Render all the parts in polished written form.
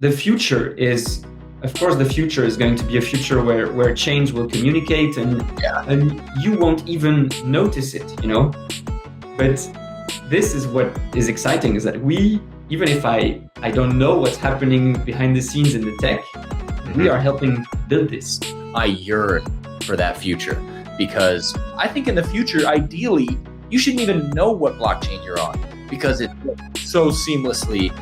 the future is, of course, the future is going to be a future where change will communicate and you won't even notice it, But this is what is exciting, is that even if I don't know what's happening behind the scenes in the tech, we are helping build this. I yearn for that future because I think in the future, ideally, you shouldn't even know what blockchain you're on because it works so seamlessly.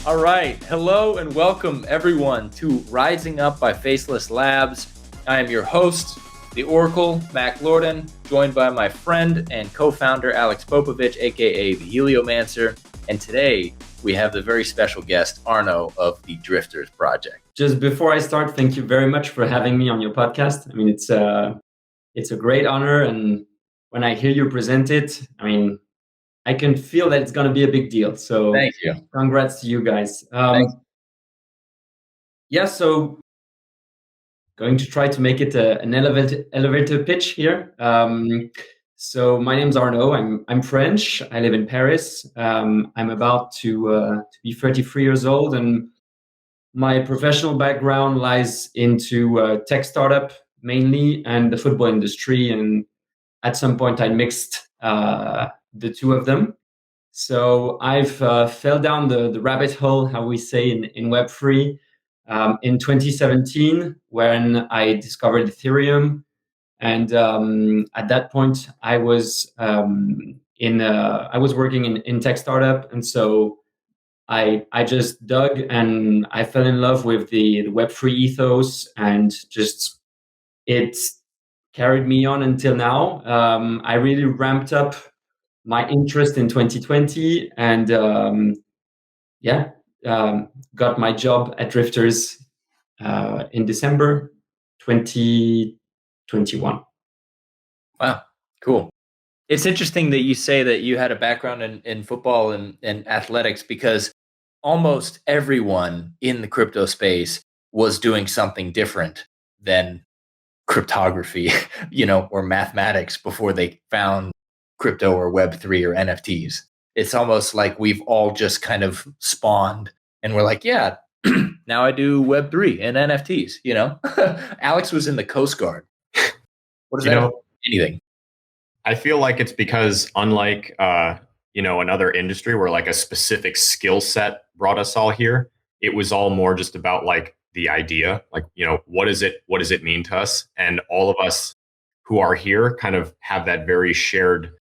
All right. Hello and welcome everyone to Rising Up by Faceless Labs. I am your host, the Oracle, Mack Alex, joined by my friend and co-founder, Alex Popovich, aka the Heliomancer. And today we have the very special guest, Arnaud of the Drifters project. Just before I start, thank you very much for having me on your podcast. I mean, it's a great honor. And when I hear you present it, I can feel that it's going to be a big deal. So thank you. Congrats to you guys. So going to try to make it an elevator pitch here. So my name's Arnaud. I'm French. I live in Paris. I'm about to be 33 years old, and my professional background lies into tech startup mainly and the football industry. And at some point, I mixed the two of them. So I've fell down the rabbit hole, how we say in Web3, in 2017 when I discovered Ethereum. And at that point, I was working in tech startup, and so I just dug and I fell in love with the Web3 ethos, and just it carried me on until now. I really ramped up my interest in 2020 and got my job at Drifters in December 2021. Wow, cool. It's interesting that you say that you had a background in football and athletics, because almost everyone in the crypto space was doing something different than cryptography, or mathematics before they found crypto or Web3 or NFTs. It's almost like we've all just kind of spawned and we're like, yeah, now I do Web3 and NFTs, Alex was in the Coast Guard. What does that mean? Anything? I feel like it's because unlike, another industry where like a specific skill set brought us all here, it was all more just about like the idea, like, what does it mean to us? And all of us who are here kind of have that very shared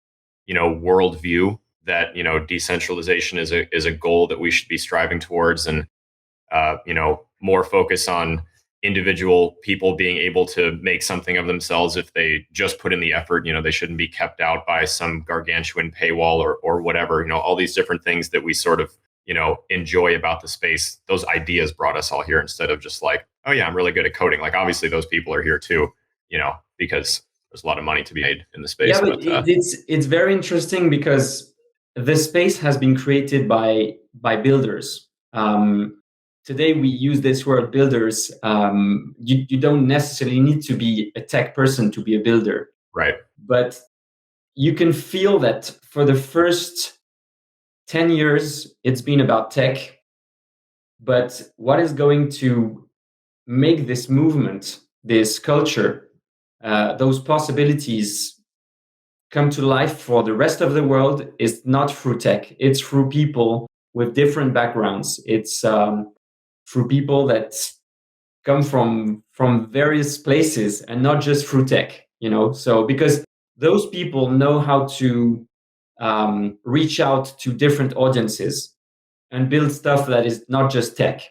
worldview that, decentralization is a goal that we should be striving towards, and, more focus on individual people being able to make something of themselves if they just put in the effort. They shouldn't be kept out by some gargantuan paywall or whatever, all these different things that we sort of, enjoy about the space. Those ideas brought us all here instead of just like, oh yeah, I'm really good at coding. Like obviously those people are here too, because there's a lot of money to be made in the space. Yeah, but it's very interesting because the space has been created by builders. Today we use this word builders. You don't necessarily need to be a tech person to be a builder. Right. But you can feel that for the first 10 years, it's been about tech. But what is going to make this movement, this culture, those possibilities come to life for the rest of the world is not through tech. It's through people with different backgrounds. It's through people that come from various places and not just through tech, So because those people know how to reach out to different audiences and build stuff that is not just tech,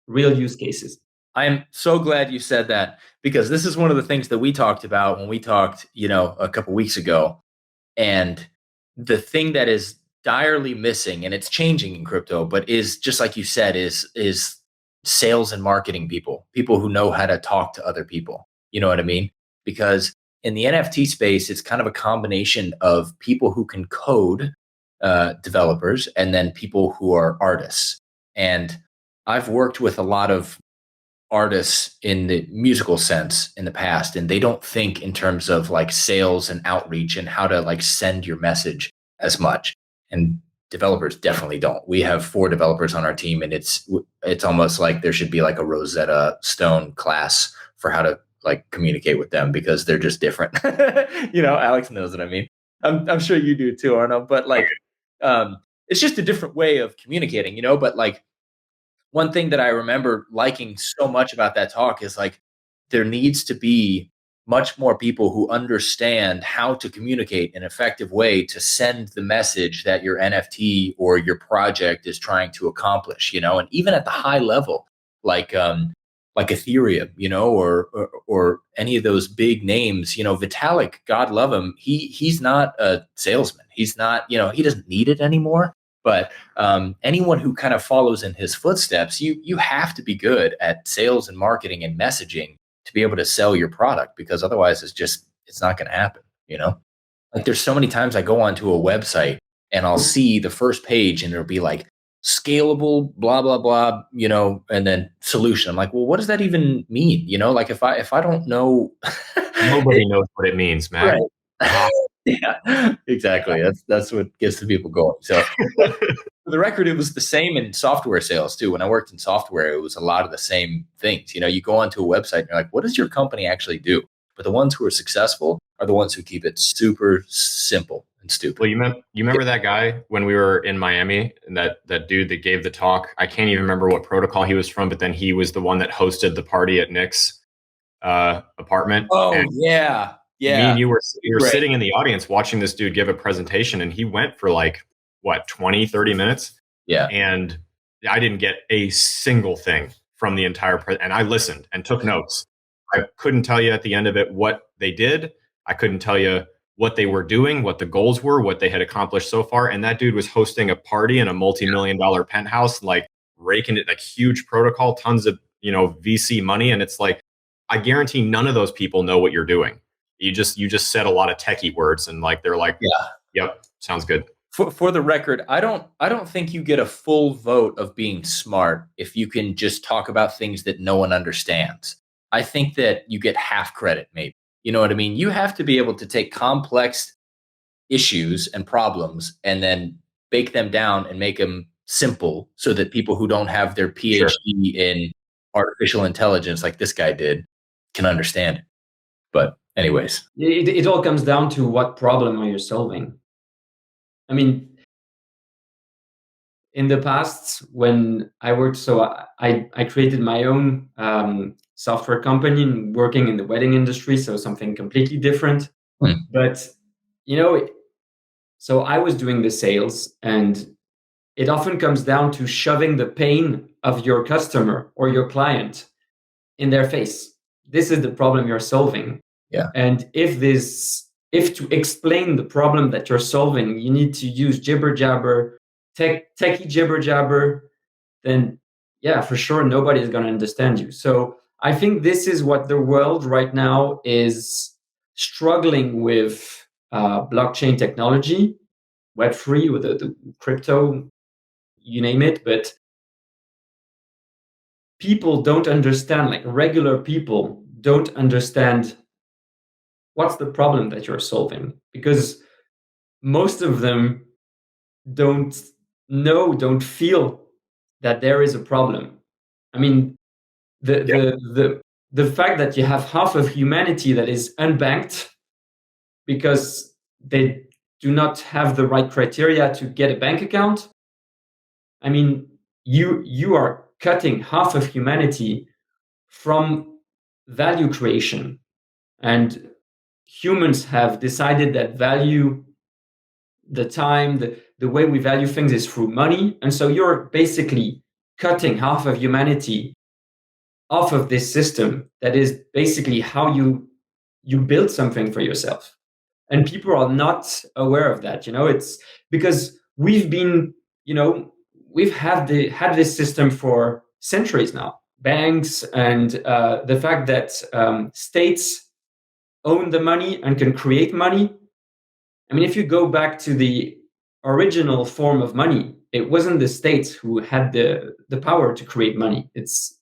real use cases. I'm so glad you said that, because this is one of the things that we talked about when we talked, a couple weeks ago. And the thing that is direly missing, and it's changing in crypto, but is just like you said, is sales and marketing people who know how to talk to other people. You know what I mean? Because in the NFT space, it's kind of a combination of people who can code, developers, and then people who are artists. And I've worked with a lot of artists in the musical sense in the past, and they don't think in terms of like sales and outreach and how to like send your message as much. And developers definitely don't. We have 4 developers on our team, and it's almost like there should be like a Rosetta Stone class for how to like communicate with them, because they're just different. Alex knows what I mean. I'm sure you do too, Arno. But like, it's just a different way of communicating, But like, one thing that I remember liking so much about that talk is like, there needs to be much more people who understand how to communicate in an effective way to send the message that your NFT or your project is trying to accomplish, and even at the high level, like Ethereum, or any of those big names, Vitalik, God love him. He's not a salesman. He's not, he doesn't need it anymore. But anyone who kind of follows in his footsteps, you have to be good at sales and marketing and messaging to be able to sell your product, because otherwise it's not going to happen. Like, there's so many times I go onto a website and I'll see the first page and it'll be like scalable, blah, blah, blah, and then solution. I'm like, well, what does that even mean? Like, if I don't know, nobody knows what it means, Matt. Right. Yeah, exactly. That's what gets the people going. So for the record, it was the same in software sales too. When I worked in software, it was a lot of the same things. You go onto a website and you're like, what does your company actually do? But the ones who are successful are the ones who keep it super simple and stupid. Well, you remember that guy when we were in Miami, and that dude that gave the talk? I can't even remember what protocol he was from, but then he was the one that hosted the party at Nick's apartment. Oh, and yeah. Yeah. Me and you were sitting in the audience watching this dude give a presentation, and he went for like, 20, 30 minutes? Yeah. And I didn't get a single thing from the entire and I listened and took notes. I couldn't tell you at the end of it what they did. I couldn't tell you what they were doing, what the goals were, what they had accomplished so far. And that dude was hosting a party in a multi-million-dollar penthouse, like raking it, like huge protocol, tons of, VC money. And it's like, I guarantee none of those people know what you're doing. You just said a lot of techie words, and like, they're like, yeah, yep, sounds good. For the record, I don't think you get a full vote of being smart if you can just talk about things that no one understands. I think that you get half credit, maybe. You know what I mean? You have to be able to take complex issues and problems and then bake them down and make them simple so that people who don't have their PhD in artificial intelligence, like this guy did, can understand it. But anyways, it all comes down to what problem are you solving. I mean, in the past, when I worked, so I created my own software company working in the wedding industry, so something completely different. But, so I was doing the sales, and it often comes down to shoving the pain of your customer or your client in their face. This is the problem you're solving. Yeah. And if to explain the problem that you're solving, you need to use jibber jabber, techie jibber jabber, then yeah, for sure, nobody is going to understand you. So I think this is what the world right now is struggling with, blockchain technology, Web3, with the crypto, you name it. But people don't understand, like regular people don't understand what's the problem that you're solving, because most of them don't feel that there is a problem. I mean, the fact that you have half of humanity that is unbanked because they do not have the right criteria to get a bank account. I mean, you are cutting half of humanity from value creation, and humans have decided that value, the time, the way we value things is through money. And so you're basically cutting half of humanity off of this system that is basically how you build something for yourself. And people are not aware of that. It's because we've been, we've had this system for centuries now. Banks and the fact that states own the money and can create money. I mean, if you go back to the original form of money, it wasn't the state who had the power to create money. It's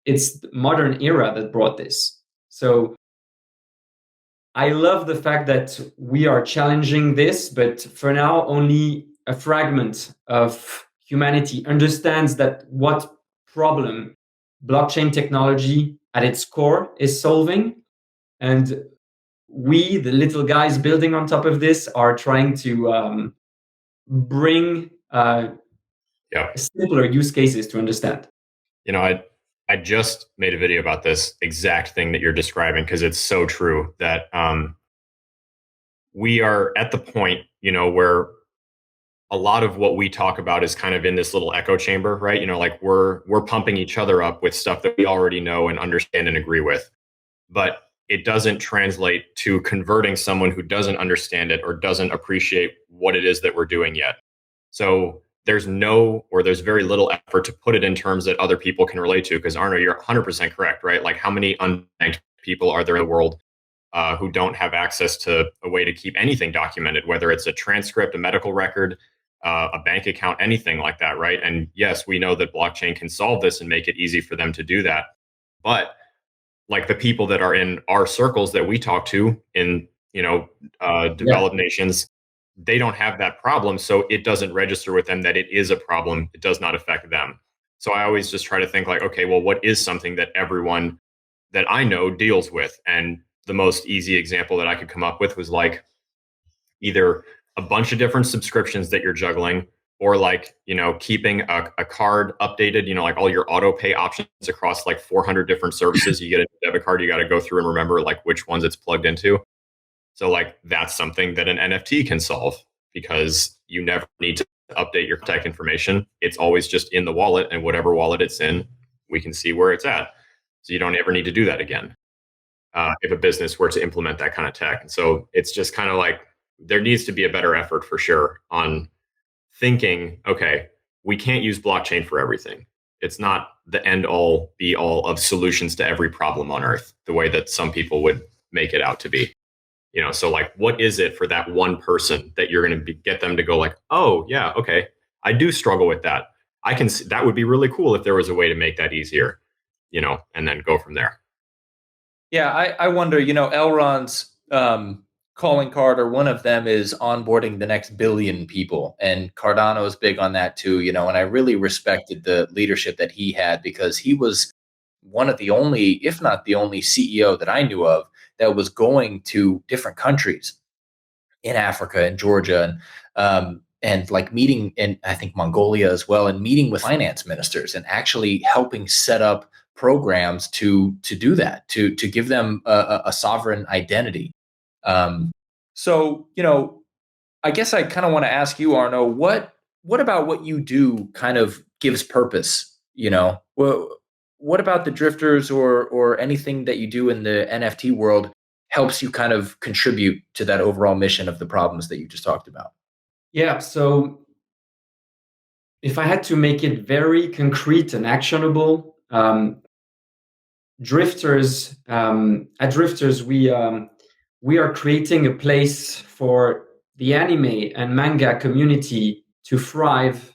the modern era that brought this. So I love the fact that we are challenging this, but for now, only a fragment of humanity understands that what problem blockchain technology at its core is solving. And we, the little guys building on top of this, are trying to bring simpler use cases to understand. I just made a video about this exact thing that you're describing because it's so true that we are at the point, where a lot of what we talk about is kind of in this little echo chamber, right? Like we're pumping each other up with stuff that we already know and understand and agree with, but it doesn't translate to converting someone who doesn't understand it or doesn't appreciate what it is that we're doing yet. So there's very little effort to put it in terms that other people can relate to. Because Arnaud, you're 100% correct, right? Like how many unbanked people are there in the world who don't have access to a way to keep anything documented, whether it's a transcript, a medical record, a bank account, anything like that, right? And yes, we know that blockchain can solve this and make it easy for them to do that. But like the people that are in our circles that we talk to in, developed nations, they don't have that problem. So it doesn't register with them that it is a problem. It does not affect them. So I always just try to think like, okay, well, what is something that everyone that I know deals with? And the most easy example that I could come up with was like either a bunch of different subscriptions that you're juggling, or like, keeping a card updated, like all your auto pay options across like 400 different services. You get a debit card, you got to go through and remember like which ones it's plugged into. So like that's something that an NFT can solve because you never need to update your contact information. It's always just in the wallet, and whatever wallet it's in, we can see where it's at. So you don't ever need to do that again if a business were to implement that kind of tech. And so it's just kind of like there needs to be a better effort for sure on thinking, okay, we can't use blockchain for everything. It's not the end all be all of solutions to every problem on earth, the way that some people would make it out to be. So like, what is it for that one person that you're going to get them to go like, oh yeah, okay, I do struggle with that. I can see that would be really cool if there was a way to make that easier, and then go from there. Yeah, I wonder, Elrond's calling card, or one of them, is onboarding the next billion people. And Cardano is big on that too, and I really respected the leadership that he had, because he was one of the only, if not the only CEO that I knew of that was going to different countries in Africa and Georgia and like meeting in, I think, Mongolia as well, and meeting with finance ministers and actually helping set up programs to do that, to give them a sovereign identity. So, I guess I kind of want to ask you, Arnaud, what about what you do kind of gives purpose? What about the drifters or anything that you do in the NFT world helps you kind of contribute to that overall mission of the problems that you just talked about? Yeah. So if I had to make it very concrete and actionable, drifters, at Drifters, we are creating a place for the anime and manga community to thrive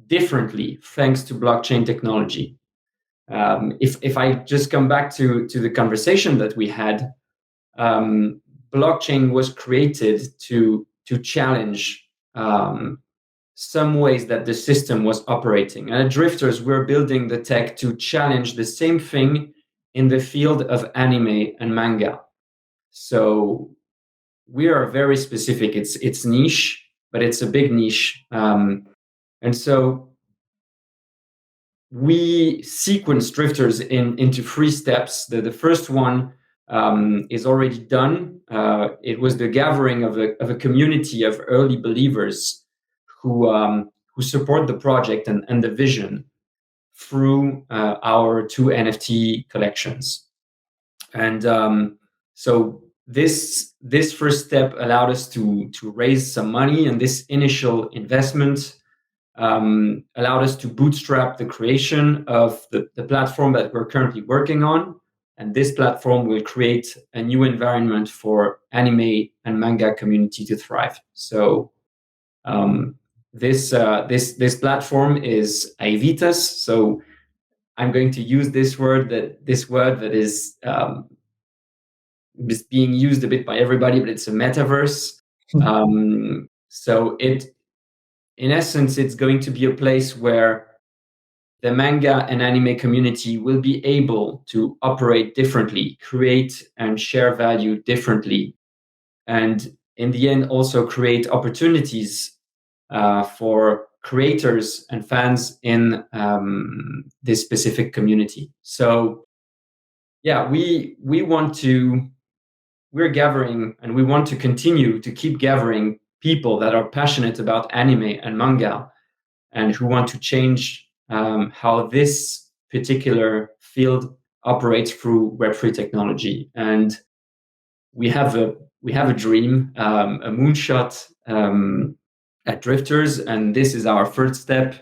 differently thanks to blockchain technology. If I just come back to the conversation that we had, blockchain was created to challenge some ways that the system was operating. And at Drifters, we're building the tech to challenge the same thing in the field of anime and manga. So we are very specific. It's niche, but it's a big niche. And so we sequence Drifters into 3 steps. The first one is already done. It was the gathering of a community of early believers who support the project and the vision through our 2 NFT collections. And so this first step allowed us to raise some money, and this initial investment allowed us to bootstrap the creation of the platform that we're currently working on. And this platform will create a new environment for anime and manga community to thrive. So this platform is Aevitas. So I'm going to use this word that is being used a bit by everybody, but it's a metaverse. So in essence, it's going to be a place where the manga and anime community will be able to operate differently, create and share value differently, and in the end also create opportunities for creators and fans in this specific community. So yeah, we're gathering, and we want to continue to keep gathering people that are passionate about anime and manga and who want to change how this particular field operates through Web3 technology. And we have a dream, a moonshot at Drifters, and this is our first step.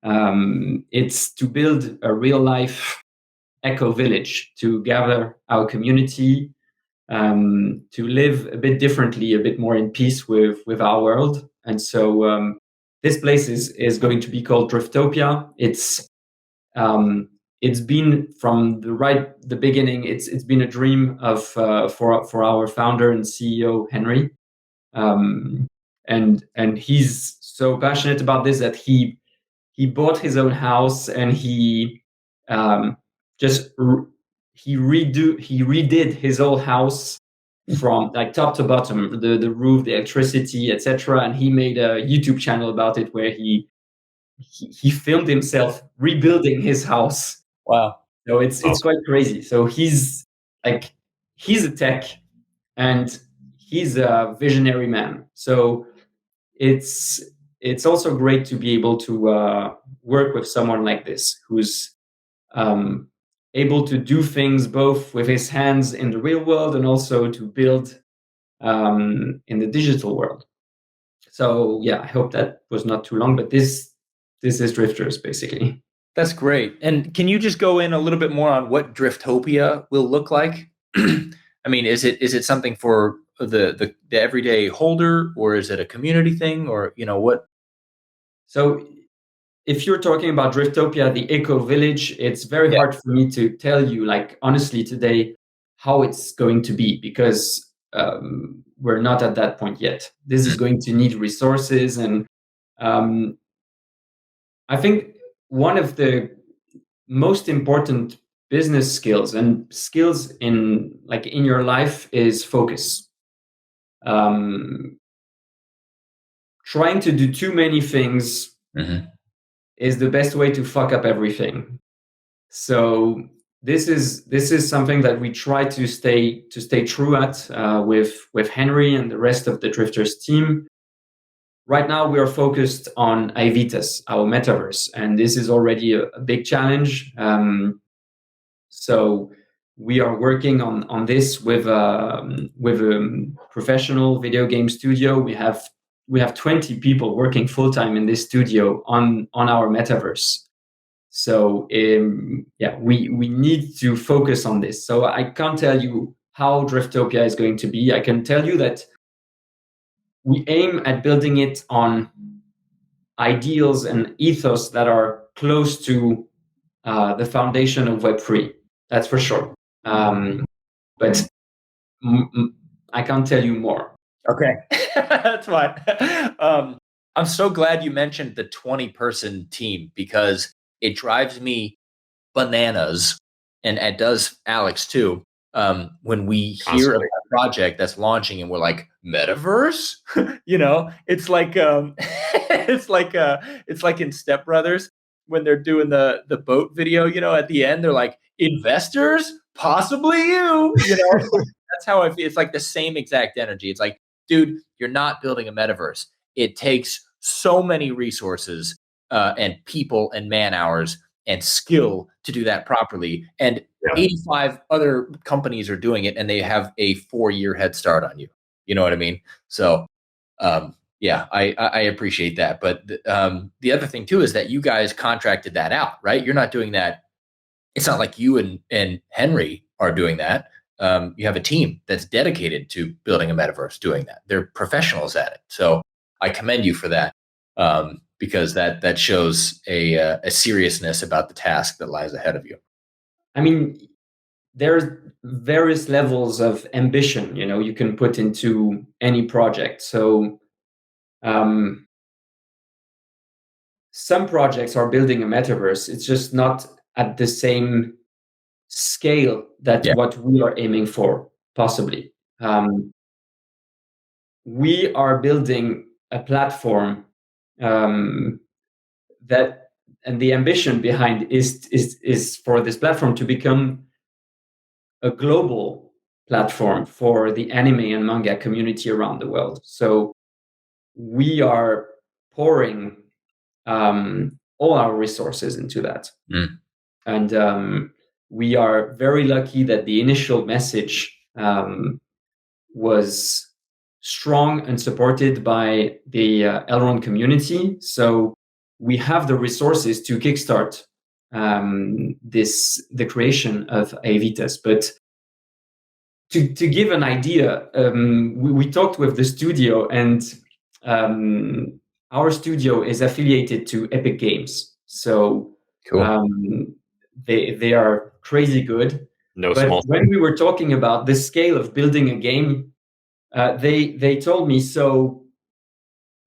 It's to build a real life eco village, to gather our community, to live a bit differently, a bit more in peace with our world. And so this place is going to be called Driftopia. It's been from the beginning. It's been a dream of for our founder and CEO Henry, and he's so passionate about this that he bought his own house, and he redid his whole house from like top to bottom, the roof, the electricity, etc. And he made a YouTube channel about it where he filmed himself rebuilding his house. Wow. So it's quite crazy. So he's a tech, and he's a visionary man. So it's also great to be able to work with someone like this who's able to do things both with his hands in the real world and also to build in the digital world. So yeah, I hope that was not too long, but this is Drifters basically. That's great. And can you just go in a little bit more on what Driftopia will look like? I mean, is it something for the everyday holder, or is it a community thing, or what? So if you're talking about Driftopia, the eco village, it's very hard for me to tell you, like honestly today, how it's going to be, because we're not at that point yet. This is going to need resources, and I think one of the most important business skills and skills in your life is focus. Trying to do too many things is the best way to fuck up everything. So this is something that we try to stay true at with Henry and the rest of the Drifters team. Right now, we are focused on Aevitas, our metaverse, and this is already a big challenge. So we are working on this with a professional video game studio. We have 20 people working full time in this studio on our metaverse. So we need to focus on this. So I can't tell you how Driftopia is going to be. I can tell you that we aim at building it on ideals and ethos that are close to the foundation of Web3. That's for sure. But I can't tell you more. Okay, that's fine. I'm so glad you mentioned the 20-person team, because it drives me bananas, and it does Alex too. When we hear of a project that's launching and we're like, metaverse, it's like it's like in Step Brothers when they're doing the boat video, at the end they're like, investors, possibly you, that's how I feel. It's like the same exact energy. It's like, dude, you're not building a metaverse. It takes so many resources and people and man hours and skill to do that properly. And 85 other companies are doing it, and they have a 4-year head start on you. You know what I mean? So, I appreciate that. But the other thing too is that you guys contracted that out, right? You're not doing that. It's not like you and Henry are doing that. You have a team that's dedicated to building a metaverse, doing that. They're professionals at it. So I commend you for that. because that shows a seriousness about the task that lies ahead of you. I mean, there's various levels of ambition, you can put into any project. So some projects are building a metaverse. It's just not at the same scale that what we are aiming for, possibly. We are building a platform that, and the ambition behind is for this platform to become a global platform for the anime and manga community around the world. So we are pouring all our resources into that. And we are very lucky that the initial message was strong and supported by the Elrond community. So we have the resources to kickstart the creation of Aevitas. But to give an idea, we talked with the studio, and our studio is affiliated to Epic Games. So cool. They are crazy good. But when we were talking about the scale of building a game, they told me, so,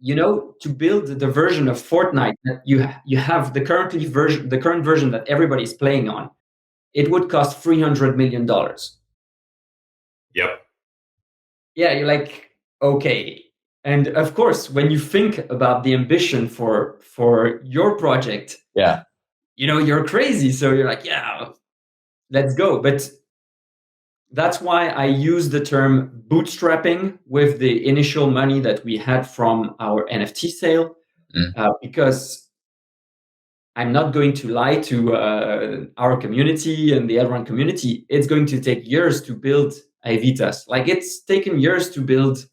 to build the version of Fortnite that you have the current version that everybody's playing on, it would cost $300 million. Yep. Yeah, you're like, okay. And of course, when you think about the ambition for your project, you're crazy. So you're like, yeah, let's go. But that's why I use the term bootstrapping with the initial money that we had from our NFT sale, because I'm not going to lie to our community and the Elrond community. It's going to take years to build Aevitas. Like, it's taken years to build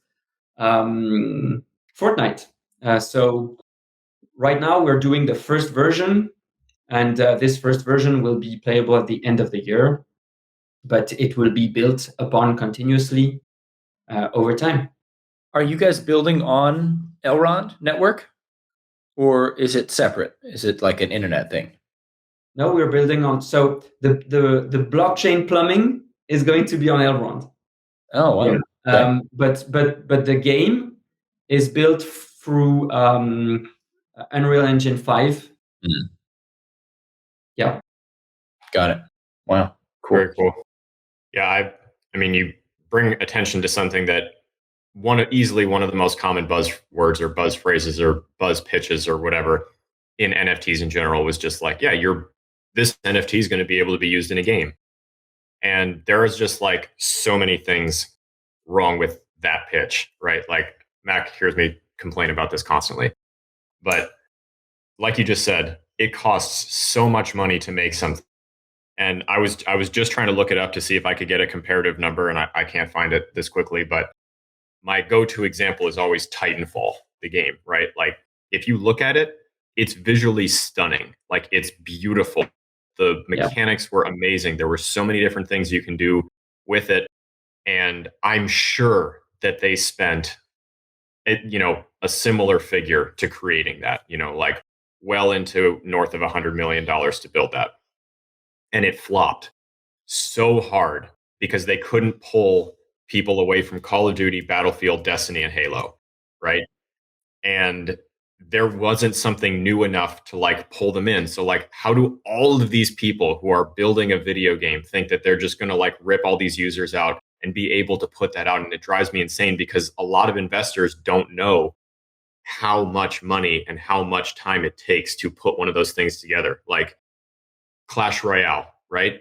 Fortnite. So right now we're doing the first version, and this first version will be playable at the end of the year, but it will be built upon continuously over time. Are you guys building on Elrond network, or is it separate? Is it like an internet thing? No, we're building on. So the blockchain plumbing is going to be on Elrond. Oh, wow. Yeah. But the game is built through Unreal Engine 5. Yeah. Got it. Wow. Cool. Very cool. Yeah, I mean, you bring attention to something that easily one of the most common buzzwords or buzz phrases or buzz pitches or whatever in NFTs in general was just like, yeah, this NFT is going to be able to be used in a game. And there is just like so many things wrong with that pitch, right? Like, Mack hears me complain about this constantly. But like you just said, it costs so much money to make something. And I was just trying to look it up to see if I could get a comparative number, and I can't find it this quickly. But my go-to example is always Titanfall, the game, right? Like, if you look at it, it's visually stunning. Like, it's beautiful. The mechanics were amazing. There were so many different things you can do with it. And I'm sure that they spent, a similar figure to creating that, like well into north of $100 million to build that. And it flopped so hard because they couldn't pull people away from Call of Duty, Battlefield, Destiny, and Halo, right? And there wasn't something new enough to like pull them in. So like, how do all of these people who are building a video game think that they're just going to like rip all these users out and be able to put that out? And it drives me insane because a lot of investors don't know how much money and how much time it takes to put one of those things together. Like Clash Royale, right?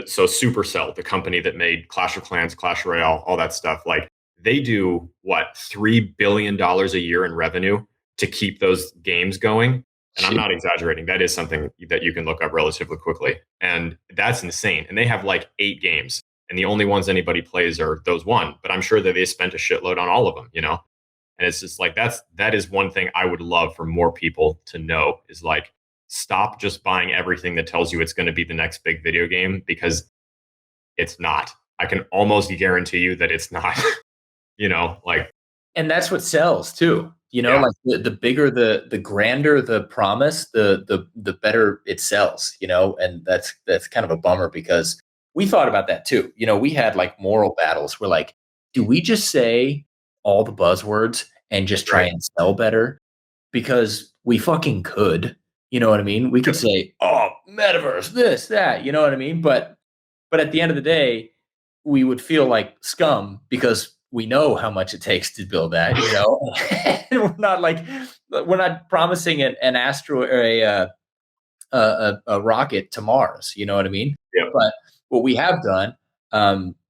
So Supercell, the company that made Clash of Clans, Clash Royale, all that stuff, like they do what, $3 billion a year in revenue to keep those games going. And I'm not exaggerating. That is something that you can look up relatively quickly. And that's insane. And they have like 8 games. And the only ones anybody plays are those one. But I'm sure that they spent a shitload on all of them, And it's just like, that is one thing I would love for more people to know is like, stop just buying everything that tells you it's going to be the next big video game, because it's not. I can almost guarantee you that it's not, like. And that's what sells too. You know, like the bigger the grander the promise, the better it sells, you know, and that's kind of a bummer because we thought about that too. You know, we had like moral battles. We're like, do we just say all the buzzwords and just try and sell better? Because we fucking could, you know what I mean? We could say, oh, metaverse, this, that, you know what I mean? But at the end of the day, we would feel like scum because we know how much it takes to build that, you know. And we're not promising an astro or a rocket to Mars, you know what I mean? Yeah. But what we have done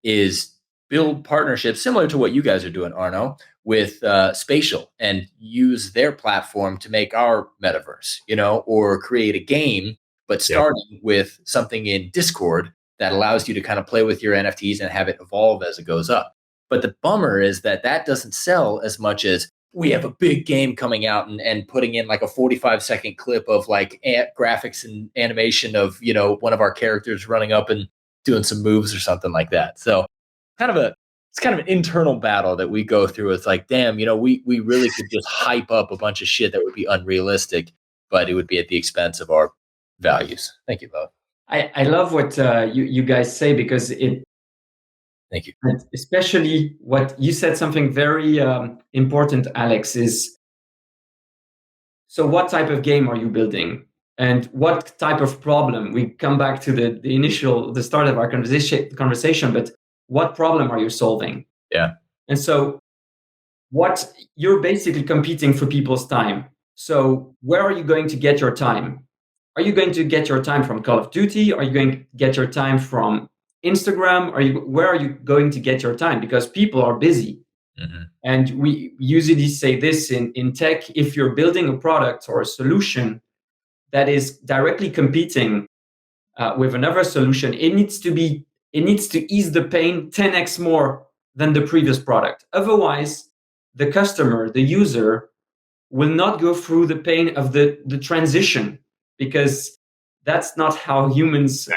is build partnerships similar to what you guys are doing, Arnaud, with Spatial, and use their platform to make our metaverse, you know, or create a game, but starting with something in Discord that allows you to kind of play with your NFTs and have it evolve as it goes up. But the bummer is that doesn't sell as much as we have a big game coming out and putting in like a 45-second clip of like graphics and animation of, you know, one of our characters running up and doing some moves or something like that. So it's kind of an internal battle that we go through. It's like, damn, you know, we really could just hype up a bunch of shit that would be unrealistic, but it would be at the expense of our values. Thank you both. I love what you guys say, because thank you. Especially what you said, something very important, Alex, is, so what type of game are you building? And what type of problem? We come back to the start of our conversation, but what problem are you solving? Yeah. And so what you're basically competing for people's time. So where are you going to get your time? Are you going to get your time from Call of Duty? Are you going to get your time from Instagram? Where are you going to get your time? Because people are busy. Mm-hmm. And we usually say this in tech: if you're building a product or a solution that is directly competing with another solution, it needs to ease the pain 10x more than the previous product. Otherwise, the customer, the user, will not go through the pain of the transition, because that's not how humans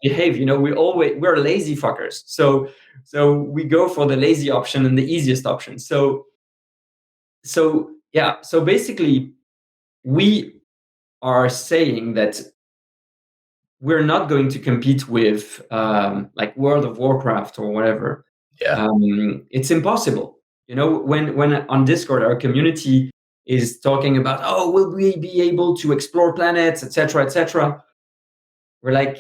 behave. You know, we're lazy fuckers. So we go for the lazy option and the easiest option. So basically, we are saying that we're not going to compete with like World of Warcraft or whatever. Yeah. It's impossible. You know, when on Discord our community is talking about, oh, will we be able to explore planets, etc., etc., we're like,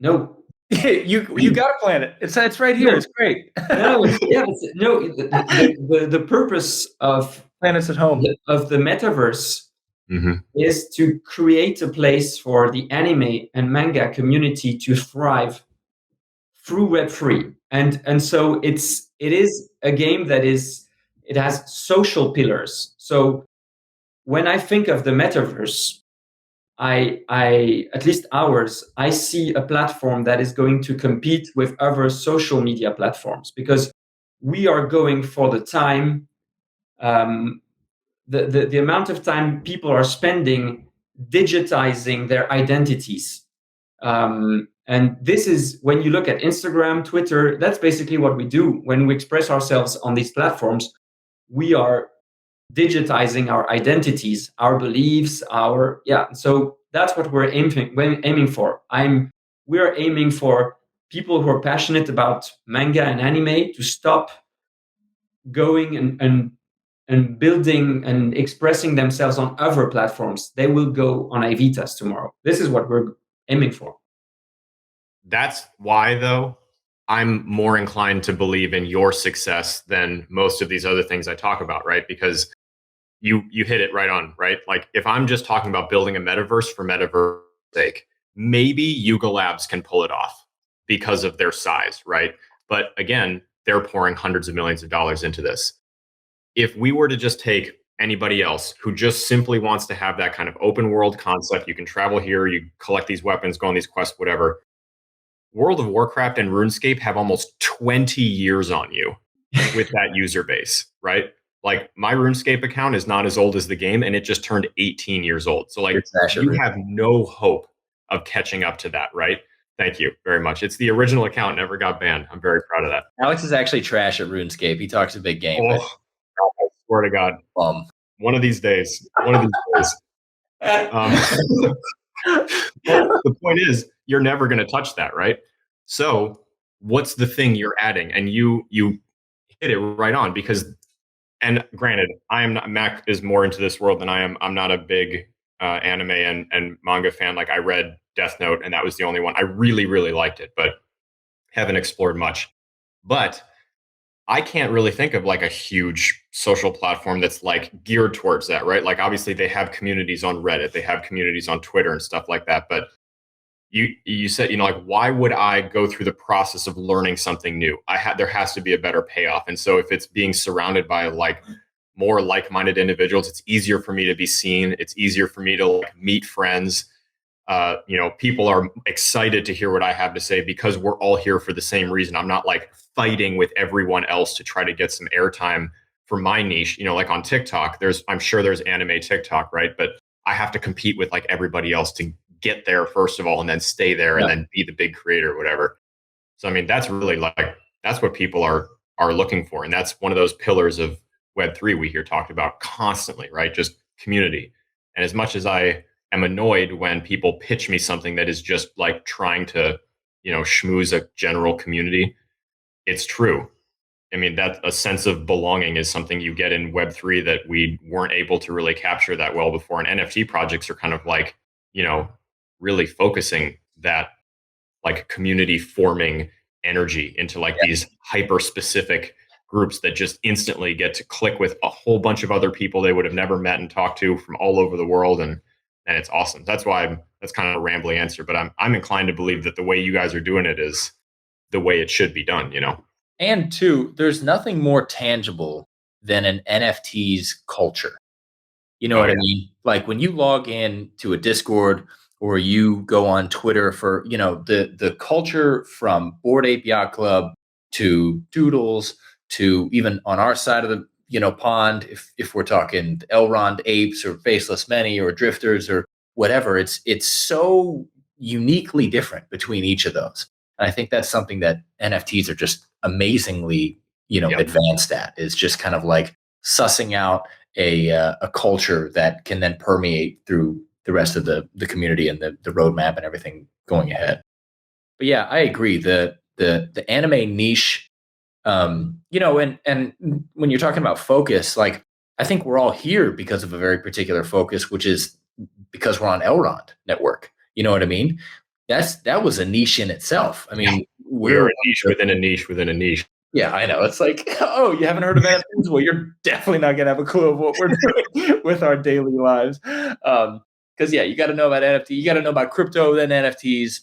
no. you got a planet. It's right here. No. It's great. The purpose of planets at home of the metaverse is to create a place for the anime and manga community to thrive through Web3, and so it is a game that it has social pillars. So when I think of the metaverse, I at least ours, I see a platform that is going to compete with other social media platforms, because we are going for the time, the amount of time people are spending digitizing their identities. And this is, when you look at Instagram, Twitter, that's basically what we do. When we express ourselves on these platforms, we are digitizing our identities, our beliefs, so that's what we're aiming for. We're aiming for people who are passionate about manga and anime to stop going and building and expressing themselves on other platforms. They will go on Aevitas tomorrow. This is what we're aiming for. That's why, though, I'm more inclined to believe in your success than most of these other things I talk about, right? Because you hit it right on, right? Like, if I'm just talking about building a metaverse for metaverse sake, maybe Yuga Labs can pull it off because of their size, right? But again, they're pouring hundreds of millions of dollars into this. If we were to just take anybody else who just simply wants to have that kind of open world concept, you can travel here, you collect these weapons, go on these quests, whatever. World of Warcraft and RuneScape have almost 20 years on you with that user base, right? Like, my RuneScape account is not as old as the game, and it just turned 18 years old. So like, you have no hope of catching up to that, right? Thank you very much. It's the original account, never got banned. I'm very proud of that. Alex is actually trash at RuneScape. He talks a big game. Oh, I Swear to God. One of these days. The point is, you're never going to touch that, right? So what's the thing you're adding? And you hit it right on, because, and granted, Mac is more into this world than I am. I'm not a big anime and manga fan. Like, I read Death Note, and that was the only one. I really, really liked it, but haven't explored much. But I can't really think of like a huge social platform that's like geared towards that, right? Like, obviously they have communities on Reddit, they have communities on Twitter and stuff like that. But you said, like, why would I go through the process of learning something new? There has to be a better payoff. And so if it's being surrounded by like more like-minded individuals, it's easier for me to be seen. It's easier for me to like meet friends. People are excited to hear what I have to say because we're all here for the same reason. I'm not like fighting with everyone else to try to get some airtime for my niche. Like on TikTok, I'm sure there's anime TikTok, right? But I have to compete with like everybody else to get there first of all, and then stay there, and then be the big creator or whatever. So, I mean, that's really like, that's what people are looking for. And that's one of those pillars of Web3 we hear talked about constantly, right? Just community. And as much as I am annoyed when people pitch me something that is just like trying to, schmooze a general community, it's true. I mean, that a sense of belonging is something you get in Web3 that we weren't able to really capture that well before. And NFT projects are kind of like, really focusing that like community forming energy into like these hyper specific groups that just instantly get to click with a whole bunch of other people they would have never met and talked to from all over the world. And it's awesome. That's why that's kind of a rambling answer, but I'm inclined to believe that the way you guys are doing it is the way it should be done, And two, there's nothing more tangible than an NFT's culture. You know what I mean? Like when you log in to a Discord or you go on Twitter for, the culture from Bored Ape Yacht Club to Doodles to even on our side of the, pond, if we're talking Elrond apes or Faceless Many or Drifters or whatever, it's so uniquely different between each of those. And I think that's something that NFTs are just amazingly, advanced at, is just kind of like sussing out a culture that can then permeate through the rest of the community and the roadmap and everything going ahead. But yeah, I agree. The anime niche, and when you're talking about focus, like I think we're all here because of a very particular focus, which is because we're on Elrond network. You know what I mean? That was a niche in itself. I mean, we're a niche within a niche within a niche. Yeah, I know. It's like, oh, you haven't heard of NFTs? Well, you're definitely not going to have a clue of what we're doing with our daily lives. Because, you got to know about NFT. You got to know about crypto, then NFTs,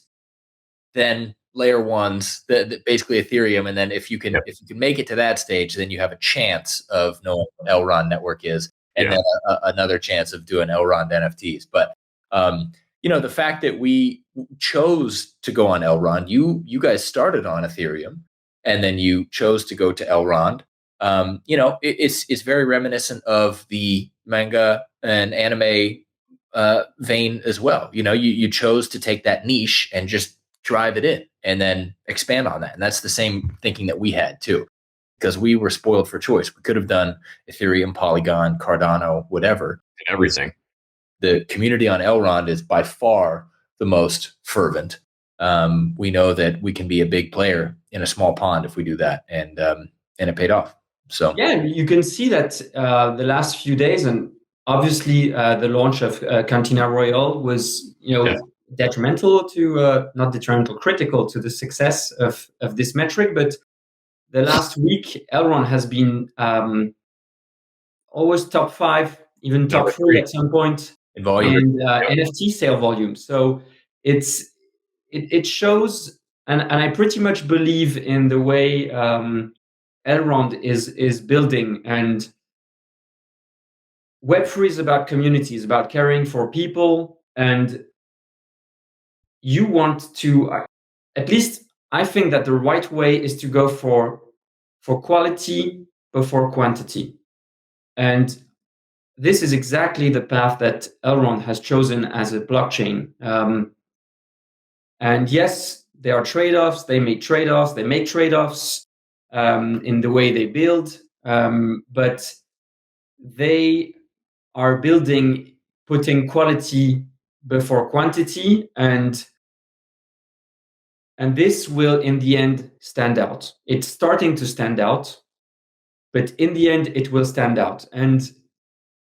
then layer ones, basically Ethereum. And then if you can make it to that stage, then you have a chance of knowing what Elrond network is, and then another chance of doing Elrond NFTs. But, the fact that we chose to go on Elrond, you guys started on Ethereum, and then you chose to go to Elrond. It's very reminiscent of the manga and anime vein as well. You chose to take that niche and just drive it in and then expand on that. And that's the same thinking that we had too, because we were spoiled for choice. We could have done Ethereum, Polygon, Cardano, whatever. Everything. The community on Elrond is by far the most fervent. We know that we can be a big player in a small pond if we do that, and it paid off. So you can see that the last few days, and obviously the launch of Cantina Royale was detrimental to not detrimental, critical to the success of this metric. But the last week, Elrond has been always top 5, even top 3 at some point in volume, and NFT sale volume. So it shows, and I pretty much believe in the way Elrond is building. And Web3 is about communities, about caring for people, and you want to, at least I think that the right way is to go for quality before quantity. And this is exactly the path that Elrond has chosen as a blockchain. And yes, there are trade-offs. They make trade-offs in the way they build. But they are building, putting quality before quantity, and this will in the end stand out. It's starting to stand out, but in the end it will stand out. And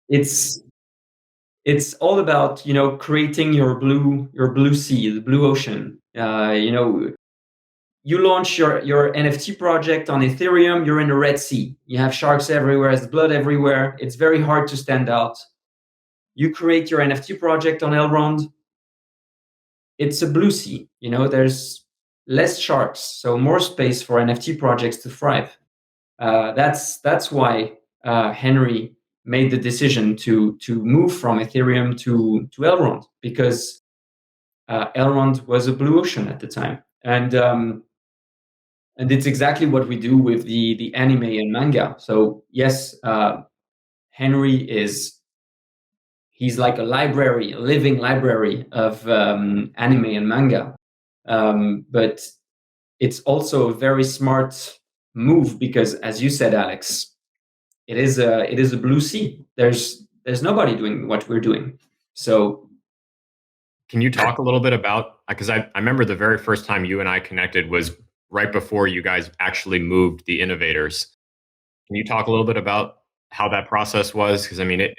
it's all about, creating your blue sea, the blue ocean. You launch your NFT project on Ethereum, you're in the Red Sea. You have sharks everywhere, there's blood everywhere. It's very hard to stand out. You create your NFT project on Elrond, it's a blue sea. There's less sharks, so more space for NFT projects to thrive. That's why Henry made the decision to move from Ethereum to Elrond, because Elrond was a blue ocean at the time, and it's exactly what we do with the anime and manga. So yes, Henry he's like a library, a living library of anime and manga. But it's also a very smart move because, as you said, Alex, it is a blue sea. There's nobody doing what we're doing. So can you talk a little bit about, because I remember the very first time you and I connected was right before you guys actually moved the innovators. Can you talk a little bit about how that process was? Because I mean, it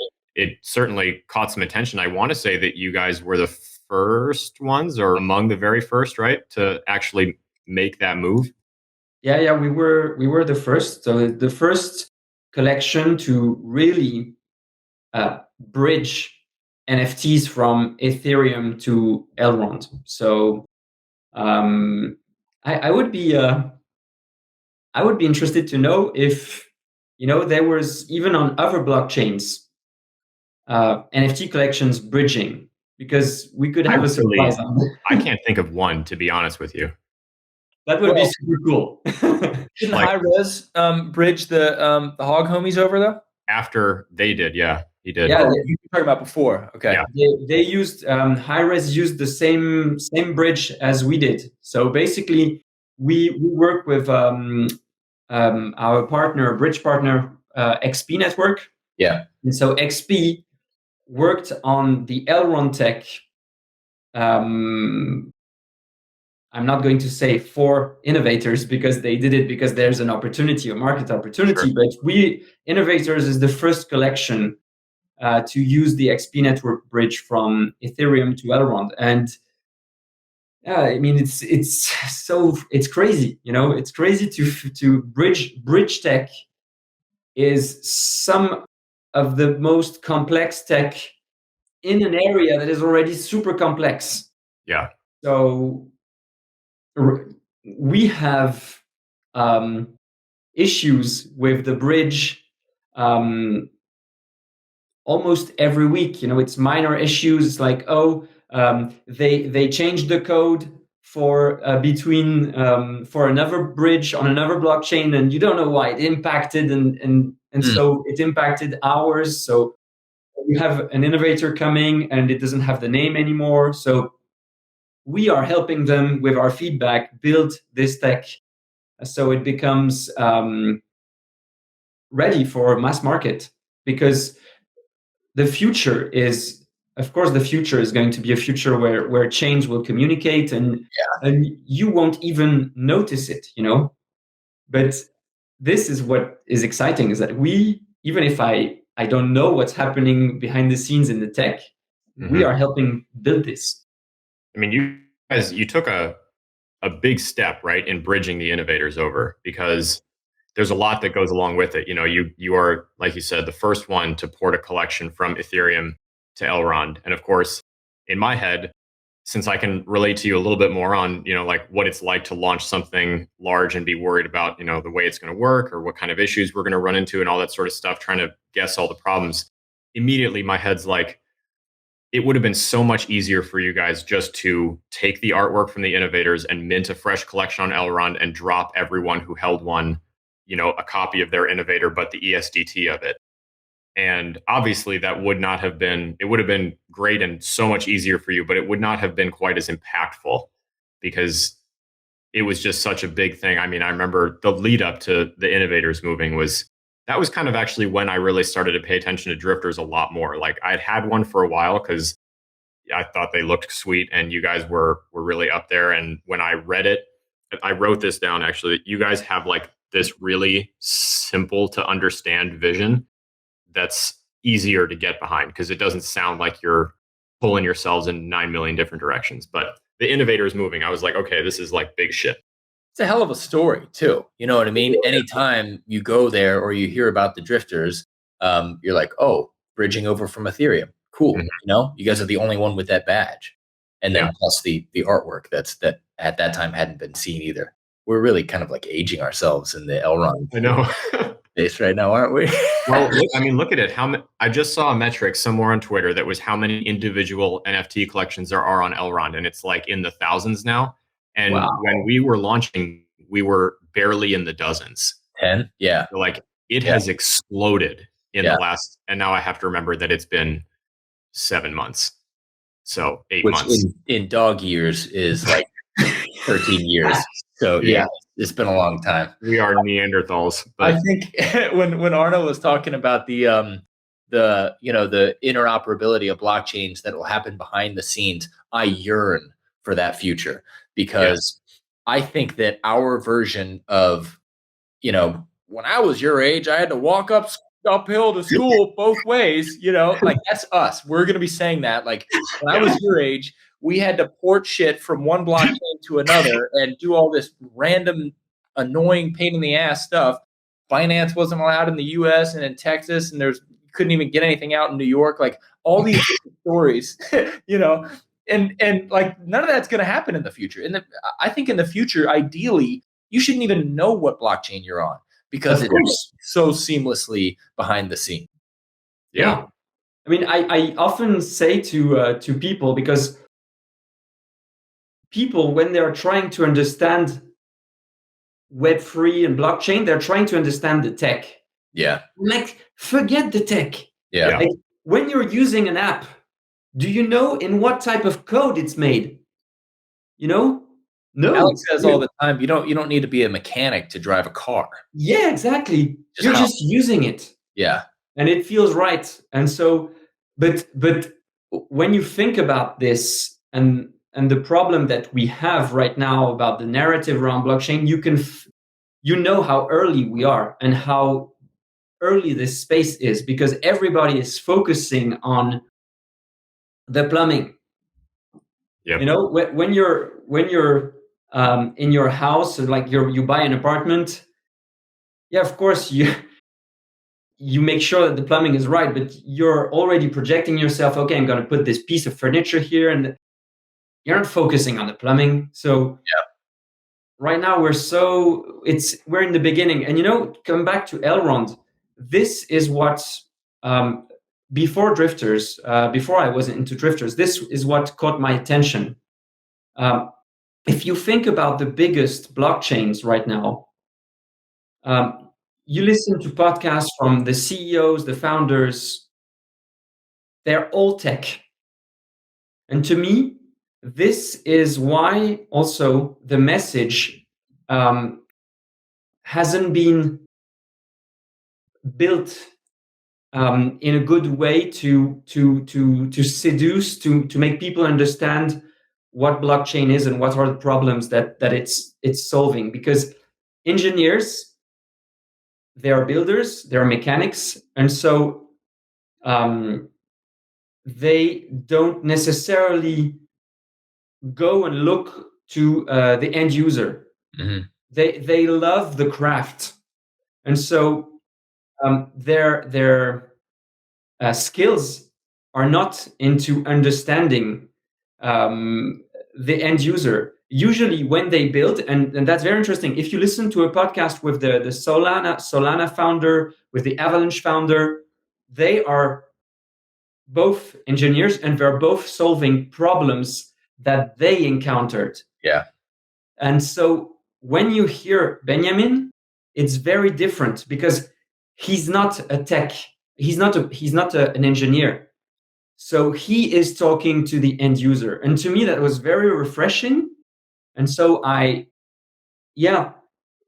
certainly caught some attention. I want to say that you guys were the first ones, or among the very first, right, to actually make that move. Yeah, we were the first. So the first collection to really bridge NFTs from Ethereum to Elrond. So I would be interested to know if there was, even on other blockchains, NFT collections bridging, because we could have a surprise on that. I can't think of one, to be honest with you. That would be super cool. Didn't High Res bridge the Hog homies over though? After they did, yeah, he did. Yeah, you were talking about before. Okay. Yeah. They used High Res used the same bridge as we did. So basically, we work with our partner, bridge partner, XP Network. Yeah. And so XP worked on the Elrond tech. I'm not going to say for innovators, because they did it because there's an opportunity, a market opportunity. Sure. But Innovators is the first collection to use the XP Network bridge from Ethereum to Elrond. And I mean, it's crazy. It's crazy to bridge tech is some of the most complex tech in an area that is already super complex. Yeah. So we have issues with the bridge almost every week. It's minor issues like, they changed the code for between for another bridge on another blockchain, and you don't know why it impacted, and so it impacted ours. So you have an innovator coming and it doesn't have the name anymore. So we are helping them with our feedback build this tech so it becomes ready for mass market, because the future is, of course, going to be a future where chains will communicate and you won't even notice it, But this is what is exciting, is that even if I don't know what's happening behind the scenes in the tech, we are helping build this. I mean, you took a big step, right, in bridging the innovators over, because there's a lot that goes along with it. You are, like you said, the first one to port a collection from Ethereum to Elrond. And of course, in my head, since I can relate to you a little bit more on, like what it's like to launch something large and be worried about, the way it's going to work or what kind of issues we're going to run into and all that sort of stuff, trying to guess all the problems. Immediately, my head's like, it would have been so much easier for you guys just to take the artwork from the innovators and mint a fresh collection on Elrond and drop everyone who held one, a copy of their innovator, but the ESDT of it. And obviously it would have been great and so much easier for you, but it would not have been quite as impactful because it was just such a big thing. I mean, I remember the lead up to the innovators moving was that was kind of actually when I really started to pay attention to drifters a lot more. Like I'd had one for a while because I thought they looked sweet and you guys were really up there. And when I read it, I wrote this down actually. You guys have like this really simple to understand vision that's easier to get behind because it doesn't sound like you're pulling yourselves in 9 million different directions. But the innovator is moving. I was like, okay, this is like big shit. It's a hell of a story too. You know what I mean? Anytime you go there or you hear about the drifters, you're like, oh, bridging over from Ethereum. Cool. Mhm. You know, you guys are the only one with that badge. And then plus the artwork that at that time hadn't been seen either. We're really kind of like aging ourselves in the Elrond I know. space right now, aren't we? Well, I mean, look at it. I just saw a metric somewhere on Twitter that was how many individual NFT collections there are on Elrond, and it's like in the thousands now. And when we were launching, we were barely in the dozens. 10? Yeah. So like it has exploded in the last, and now I have to remember that it's been 7 months. So 8 months. In dog years is like 13 years. So yeah, it's been a long time. We are Neanderthals. But I think when Arnaud was talking about the interoperability of blockchains that will happen behind the scenes, I yearn for that future because I think that our version of, when I was your age, I had to walk uphill to school both ways, like that's us. We're going to be saying that. Like when I was your age, we had to port shit from one blockchain to another and do all this random, annoying, pain in the ass stuff. Finance wasn't allowed in the US and in Texas, and you couldn't even get anything out in New York. Like all these stories, and like none of that's going to happen in the future. I think in the future, ideally, you shouldn't even know what blockchain you're on because it's so seamlessly behind the scene. Yeah. I mean, I often say to people, because people, when they're trying to understand Web3 and blockchain, they're trying to understand the tech. Yeah. Like, forget the tech. Yeah. Like, when you're using an app, do you know in what type of code it's made? No. Alex says all the time, you don't need to be a mechanic to drive a car. Yeah, exactly. You're just using it. Yeah. And it feels right. And so, but when you think about this and the problem that we have right now about the narrative around blockchain, you know how early we are and how early this space is, because everybody is focusing on the plumbing. Yep. When you're in your house, or like you buy an apartment, of course you make sure that the plumbing is right, but you're already projecting yourself, okay, I'm going to put this piece of furniture here, and you're not focusing on the plumbing. So right now we're in the beginning. And come back to Elrond, this is what before drifters, before I was into drifters, this is what caught my attention. If you think about the biggest blockchains right now, you listen to podcasts from the CEOs, the founders, they're all tech. And to me, this is why also the message hasn't been built in a good way to seduce, to make people understand what blockchain is and what are the problems that it's solving. Because engineers, they are builders, they are mechanics, and so they don't necessarily go and look to the end user. Mm-hmm. They love the craft, and so their skills are not into understanding the end user. Usually when they build, and that's very interesting, if you listen to a podcast with the Solana founder, with the Avalanche founder, they are both engineers and they're both solving problems that they encountered. Yeah. And so when you hear Benjamin, it's very different because he's not a tech, he's not an engineer. So he is talking to the end user. And to me, that was very refreshing. And so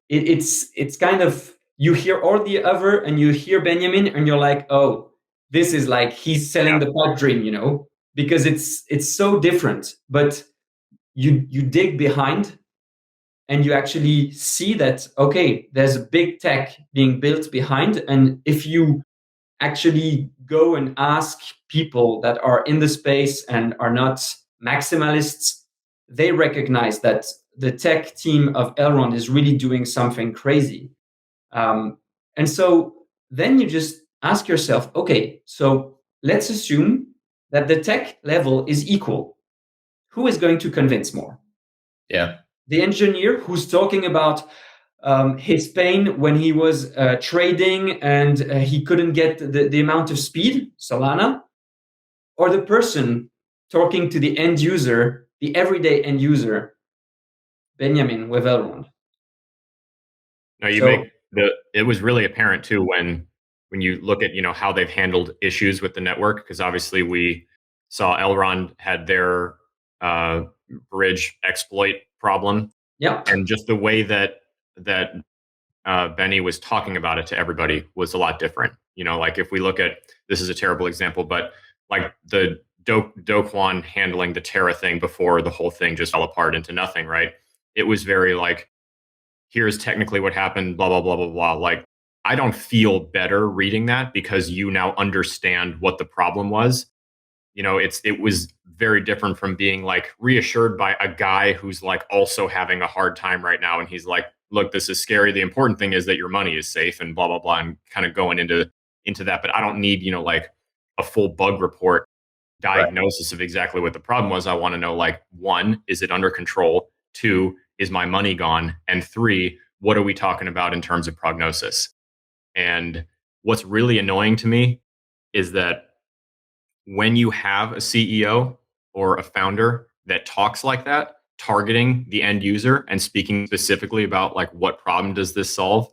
it's kind of you hear all the other and you hear Benjamin and you're like, oh, this is like he's selling the pipe dream, you know, because it's so different. But you dig behind and you actually see that, okay, there's a big tech being built behind. And if you actually go and ask people that are in the space and are not maximalists, they recognize that the tech team of Elrond is really doing something crazy. And so then you just ask yourself, okay, so let's assume that the tech level is equal. Who is going to convince more? Yeah. The engineer who's talking about his pain when he was trading and he couldn't get the amount of speed, Solana, or the person talking to the end user, the everyday end user, Benjamin with Elrond. No, it was really apparent too when you look at, how they've handled issues with the network, because obviously we saw Elrond had their bridge exploit problem. Yeah. And just the way that Benny was talking about it to everybody was a lot different. Like if we look at, this is a terrible example, but like the Do Kwon handling the Terra thing before the whole thing just fell apart into nothing, right? It was very like, here's technically what happened, blah, blah, blah, blah, blah. Like, I don't feel better reading that because you now understand what the problem was. It was very different from being like reassured by a guy who's like also having a hard time right now. And he's like, look, this is scary. The important thing is that your money is safe and blah, blah, blah. And kind of going into that. But I don't need, like a full bug report diagnosis of exactly what the problem was. I want to know, like, 1, is it under control? 2, is my money gone? And 3, what are we talking about in terms of prognosis? And what's really annoying to me is that when you have a CEO or a founder that talks like that, targeting the end user and speaking specifically about like what problem does this solve,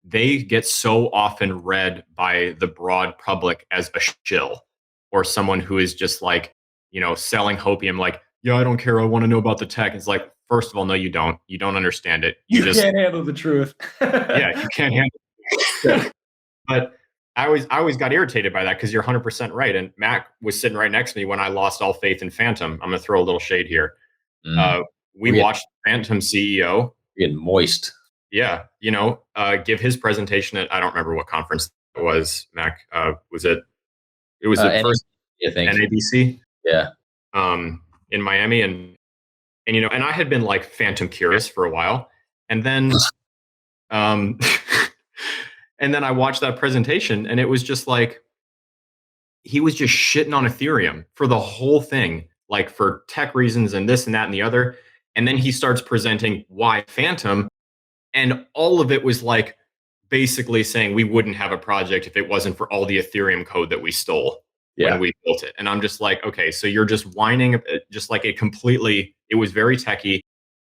they get so often read by the broad public as a shill or someone who is just like, selling hopium, like, yeah, I don't care. I want to know about the tech. It's like, first of all, no, you don't. You don't understand it. You just can't handle the truth. Yeah, you can't handle it. But I always got irritated by that because you're 100% right. And Mac was sitting right next to me when I lost all faith in Phantom. I'm going to throw a little shade here. We watched Phantom CEO. Getting moist. Yeah. Give his presentation at, I don't remember what conference it was, Mac. Was it? It was the first NABC. Yeah. In Miami. And I had been like Phantom curious for a while. And then, and then I watched that presentation and it was just like, he was just shitting on Ethereum for the whole thing, like for tech reasons and this and that and the other. And then he starts presenting why Phantom. And all of it was like basically saying we wouldn't have a project if it wasn't for all the Ethereum code that we stole when we built it. And I'm just like, okay, so you're just whining, just like it was very techie.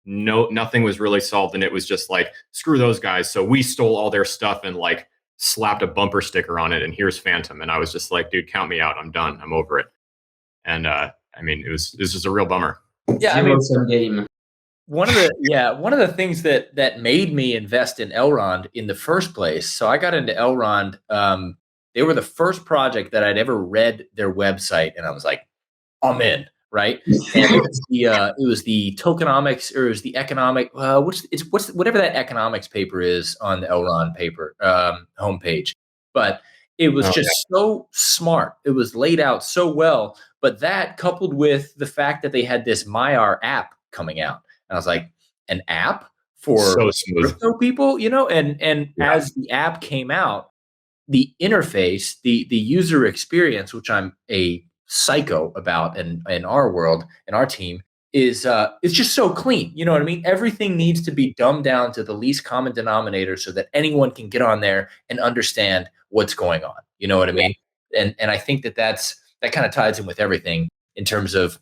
No, nothing was really solved. And it was just like, screw those guys. So we stole all their stuff and like slapped a bumper sticker on it. And here's Phantom. And I was just like, dude, count me out. I'm done. I'm over it. And this was a real bummer. Yeah. Game. One of the things that made me invest in Elrond in the first place. So I got into Elrond. They were the first project that I'd ever read their website, and I was like, I'm in, right? And it was the tokenomics, or it was the economic. Whatever that economics paper is on the Elrond paper homepage. But it was so smart. It was laid out so well. But that, coupled with the fact that they had this Myar app coming out, and I was like, an app for crypto people, and as the app came out, the interface, the user experience, which I'm a psycho about in our world, in our team, is it's just so clean. You know what I mean? Everything needs to be dumbed down to the least common denominator so that anyone can get on there and understand what's going on. You know what I mean? And I think that kind of ties in with everything in terms of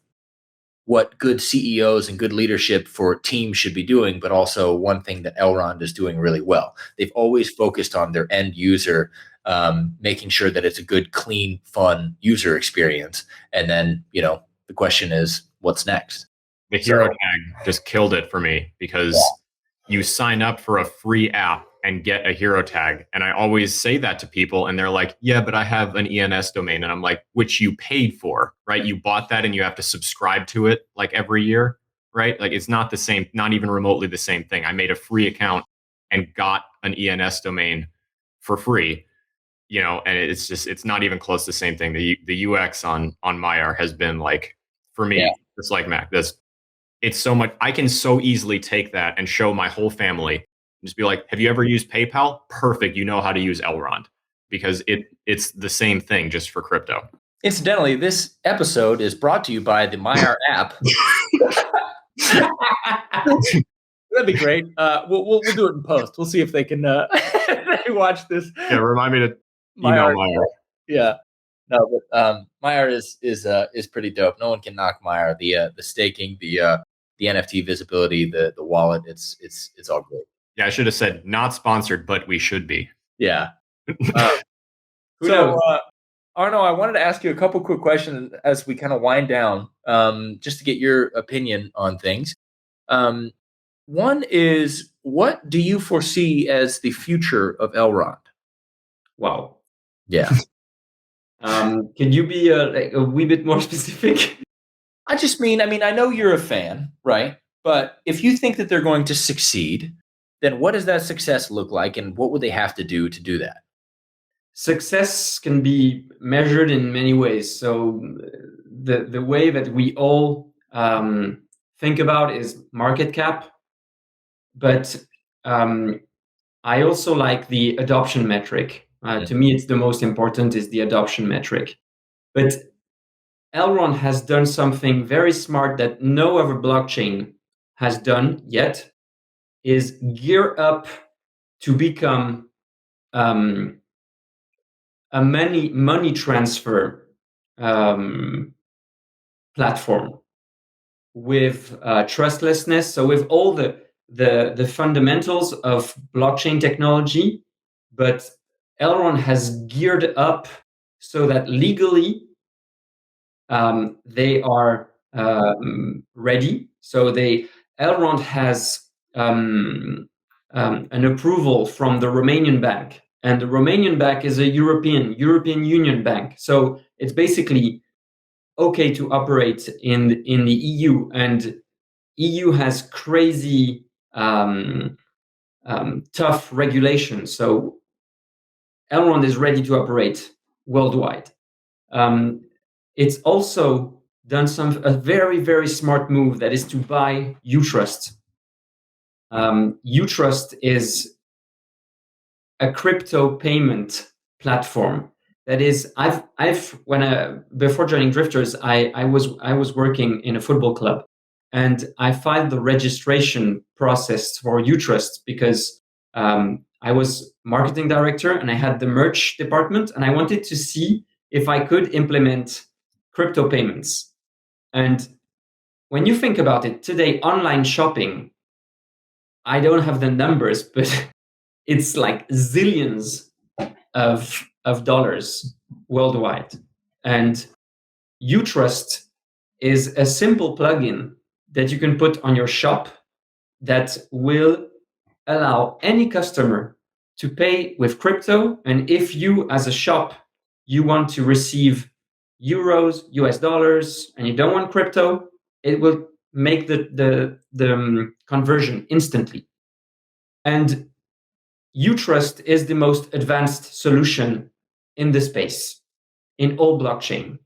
what good CEOs and good leadership for teams should be doing, but also one thing that Elrond is doing really well. They've always focused on their end user, making sure that it's a good, clean, fun user experience. And then, the question is, what's next? The Herotag just killed it for me because you sign up for a free app and get a hero tag. And I always say that to people and they're like, yeah, but I have an ENS domain. And I'm like, which you paid for, right? You bought that and you have to subscribe to it like every year, right? Like it's not the same, not even remotely the same thing. I made a free account and got an ENS domain for free, and it's not even close to the same thing. The UX on Maiar has been like, for me, just like Mac, it's so much. I can so easily take that and show my whole family and just be like, have you ever used PayPal? Perfect. You know how to use Elrond because it's the same thing just for crypto. Incidentally, this episode is brought to you by the Maiar app. That'd be great. We'll do it in post. We'll see if they can they watch this. Yeah, remind me to email Maiar. Yeah, no, but Maiar is pretty dope. No one can knock Maiar. The staking, the NFT visibility, the wallet. It's all great. Yeah, I should have said not sponsored, but we should be. Yeah. So, Arnaud, I wanted to ask you a couple quick questions as we kind of wind down, just to get your opinion on things. One is, what do you foresee as the future of Elrond? Wow. Yeah. Can you be a wee bit more specific? I know you're a fan, right? But if you think that they're going to succeed, then what does that success look like, and what would they have to do that? Success can be measured in many ways. So the way that we all think about is market cap, but I also like the adoption metric. To me, it's the most important is the adoption metric. But Elrond has done something very smart that no other blockchain has done yet, is gear up to become a money transfer platform with trustlessness. So with all the fundamentals of blockchain technology, but Elrond has geared up so that legally they are ready. So Elrond has an approval from the Romanian bank, and the Romanian bank is a European Union bank. So it's basically okay to operate in the EU, and EU has crazy tough regulations. So Elrond is ready to operate worldwide. It's also done a very, very smart move, that is to buy Utrust. Utrust is a crypto payment platform. That is, before joining Drifters, I was working in a football club, and I filed the registration process for Utrust because I was marketing director and I had the merch department, and I wanted to see if I could implement crypto payments. And when you think about it today, online shopping, I don't have the numbers, but it's like zillions of dollars worldwide. And Utrust is a simple plugin that you can put on your shop that will allow any customer to pay with crypto. And if you, as a shop, you want to receive euros, US dollars, and you don't want crypto, it will make the conversion instantly. And Utrust is the most advanced solution in the space, in all blockchain.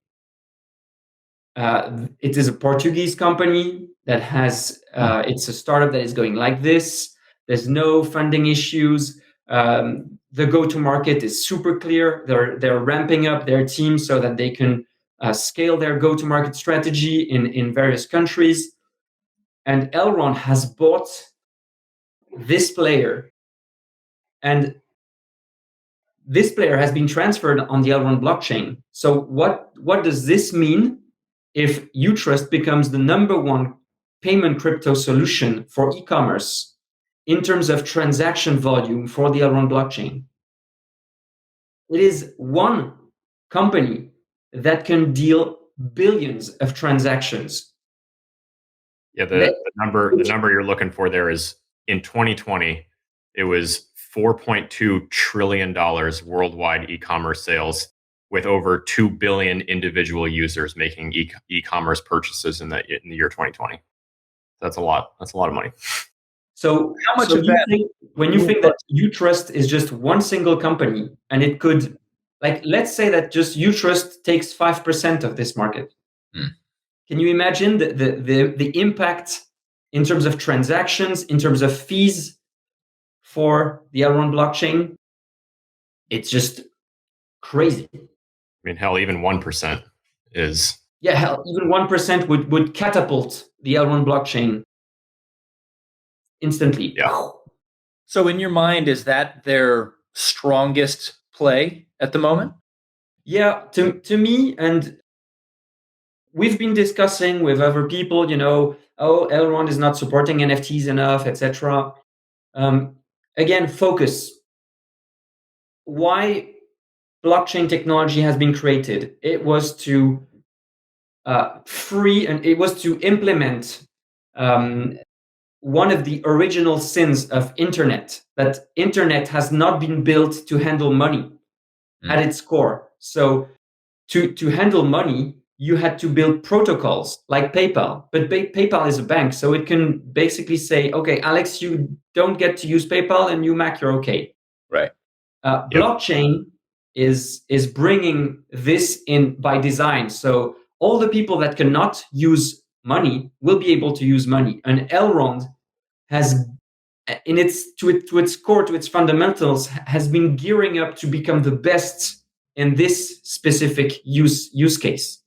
It is a Portuguese company that has, it's a startup that is going like this. There's no funding issues. The go-to-market is super clear. They're ramping up their team so that they can scale their go-to-market strategy in various countries. And Elrond has bought this player, and this player has been transferred on the Elrond blockchain. So what does this mean if Utrust becomes the number one payment crypto solution for e-commerce in terms of transaction volume for the Elrond blockchain? It is one company that can deal billions of transactions. Yeah, the number you're looking for there is in 2020, it was $4.2 trillion worldwide e-commerce sales, with over 2 billion individual users making e-commerce purchases in the year 2020. That's a lot. That's a lot of money. So how much so of you that? think, when you think that Utrust is just one single company, and it could, like, let's say that just Utrust takes 5% of this market. Can you imagine the impact in terms of transactions, in terms of fees for the Elrond blockchain? It's just crazy. I mean, hell, even 1% is... Yeah, hell, even 1% would catapult the Elrond blockchain instantly. Yeah. So in your mind, is that their strongest play at the moment? Yeah, to me, and we've been discussing with other people, oh, Elrond is not supporting NFTs enough, etc. Again, focus. Why blockchain technology has been created? It was to free, and it was to implement one of the original sins of internet, that internet has not been built to handle money at its core. So to handle money, you had to build protocols like PayPal. But PayPal is a bank, so it can basically say, okay, Alex, you don't get to use PayPal, and you, Mac, you're okay. Right. Blockchain is bringing this in by design. So all the people that cannot use money will be able to use money. And Elrond has, in its to its core, to its fundamentals, has been gearing up to become the best in this specific use case.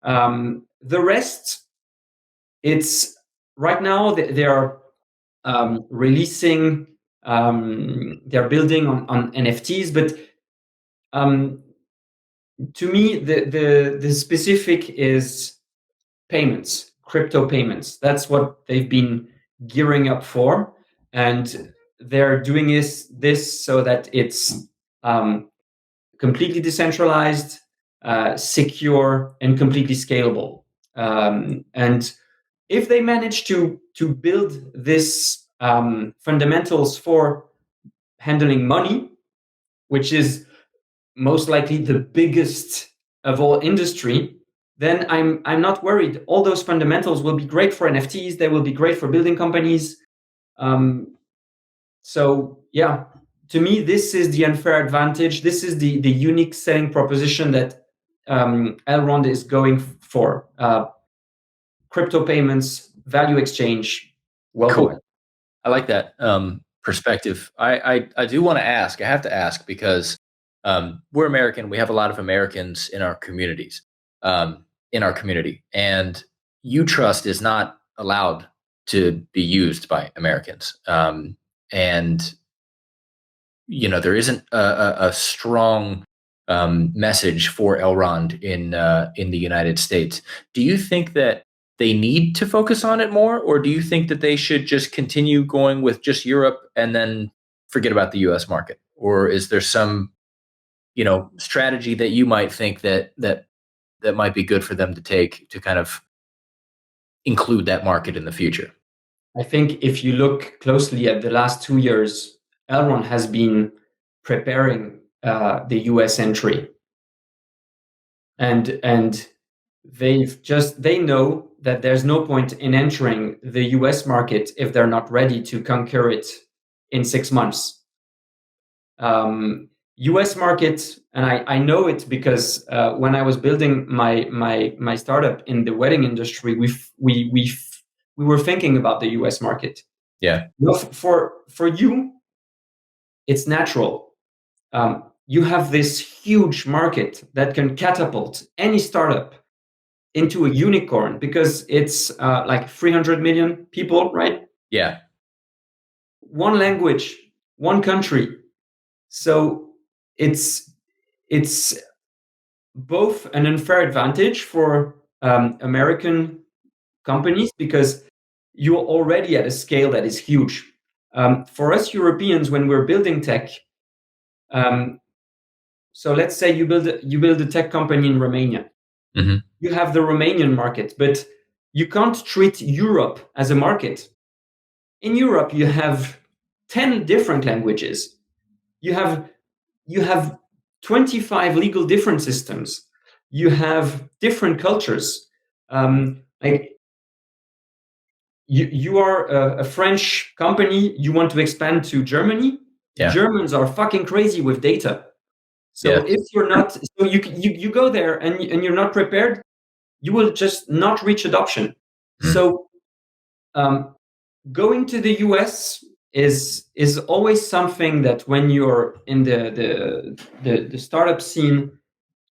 The rest, it's right now they are releasing, they're building on NFTs, but to me the specific is payments, crypto payments. That's what they've been gearing up for, and they're doing this so that it's completely decentralized, secure, and completely scalable. And if they manage to build this fundamentals for handling money, which is most likely the biggest of all industry, then I'm not worried. All those fundamentals will be great for NFTs. They will be great for building companies. So yeah, to me, this is the unfair advantage. This is the unique selling proposition that Elrond is going for. Crypto payments, value exchange. Cool. I like that perspective. I do want to ask. I have to ask because we're American. We have a lot of Americans in our communities, in our community, and Utrust is not allowed to be used by Americans. And there isn't a strong message for Elrond in the United States. Do you think that they need to focus on it more, or do you think that they should just continue going with just Europe and then forget about the U.S. market? Or is there some, strategy that you might think that might be good for them to take to kind of include that market in the future? I think if you look closely at the last 2 years, Elrond has been preparing the U.S. entry, and they know that there's no point in entering the US market if they're not ready to conquer it in 6 months. US market, and I know it because when I was building my startup in the wedding industry, we were thinking about the US market. Yeah. For you, it's natural. You have this huge market that can catapult any startup into a unicorn because it's like 300 million people, right? Yeah. One language, one country. So it's both an unfair advantage for American companies because you're already at a scale that is huge. For us Europeans, when we're building tech, so let's say you build a tech company in Romania. Mm-hmm. You have the Romanian market, but you can't treat Europe as a market. In Europe, you have 10 different languages. You have 25 legal different systems. You have different cultures. Like you are a French company, you want to expand to Germany. Yeah. Germans are fucking crazy with data. So if you're not, so you go there and you're not prepared, you will just not reach adoption. So going to the US is always something that when you're in the startup scene,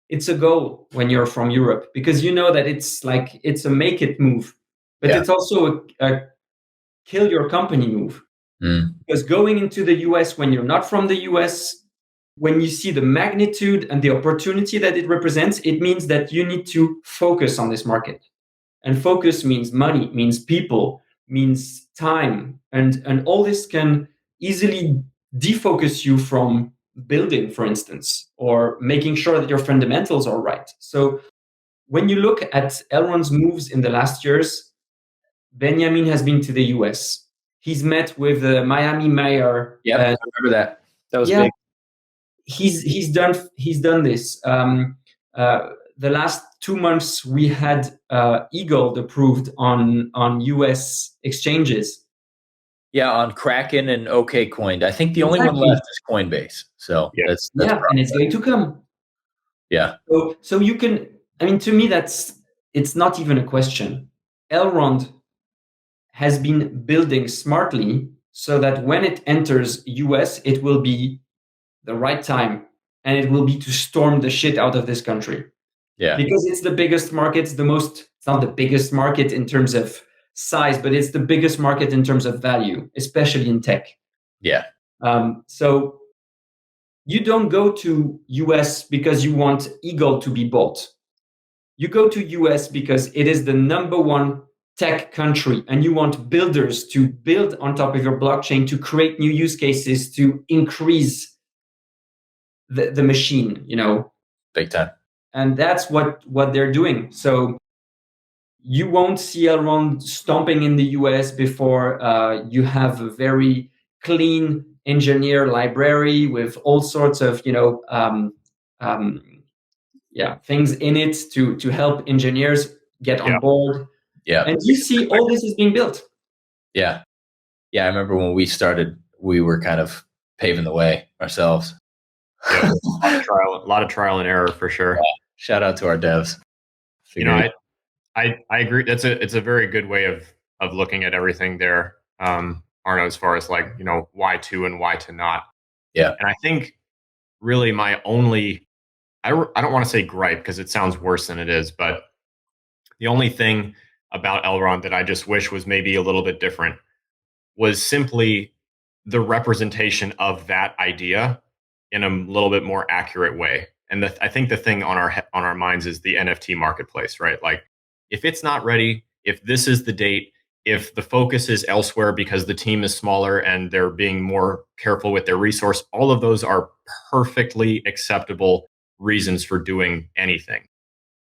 it's a goal when you're from Europe, because you know that it's a make it move, but it's also a kill your company move. Because going into the US when you're not from the US, when you see the magnitude and the opportunity that it represents, it means that you need to focus on this market. And focus means money, means people, means time. And all this can easily defocus you from building, for instance, or making sure that your fundamentals are right. So when you look at Elrond's moves in the last years, Benjamin has been to the US. He's met with the Miami mayor. Yeah, I remember that. That was big. He's done this. The last 2 months, we had eGold approved on US exchanges. Yeah, on Kraken and OKCoin. I think the only one left is Coinbase. So that's and it's going to come. Yeah. So you can. I mean, to me, it's not even a question. Elrond has been building smartly so that when it enters US, it will be the right time, and it will be to storm the shit out of this country. Yeah. Because it's the biggest market, it's not the biggest market in terms of size, but it's the biggest market in terms of value, especially in tech. Yeah. So you don't go to US because you want eGold to be bought. You go to US because it is the number one tech country, and you want builders to build on top of your blockchain to create new use cases to increase the machine, Big time. And that's what they're doing. So you won't see Elrond stomping in the US before you have a very clean engineer library with all sorts of things in it to help engineers get on board. Yeah. And you see all this is being built. Yeah. Yeah. I remember when we started, we were kind of paving the way ourselves. Yeah, a lot of trial and error for sure. Yeah. Shout out to our devs. I agree. It's a very good way of looking at everything there, Arnaud, as far as why to and why to not. Yeah. And I think really my only, I don't want to say gripe because it sounds worse than it is, but the only thing about Elrond that I just wish was maybe a little bit different was simply the representation of that idea in a little bit more accurate way. And I think the thing on our minds is the NFT marketplace, right? Like, if it's not ready, if this is the date, if the focus is elsewhere because the team is smaller and they're being more careful with their resource, all of those are perfectly acceptable reasons for doing anything.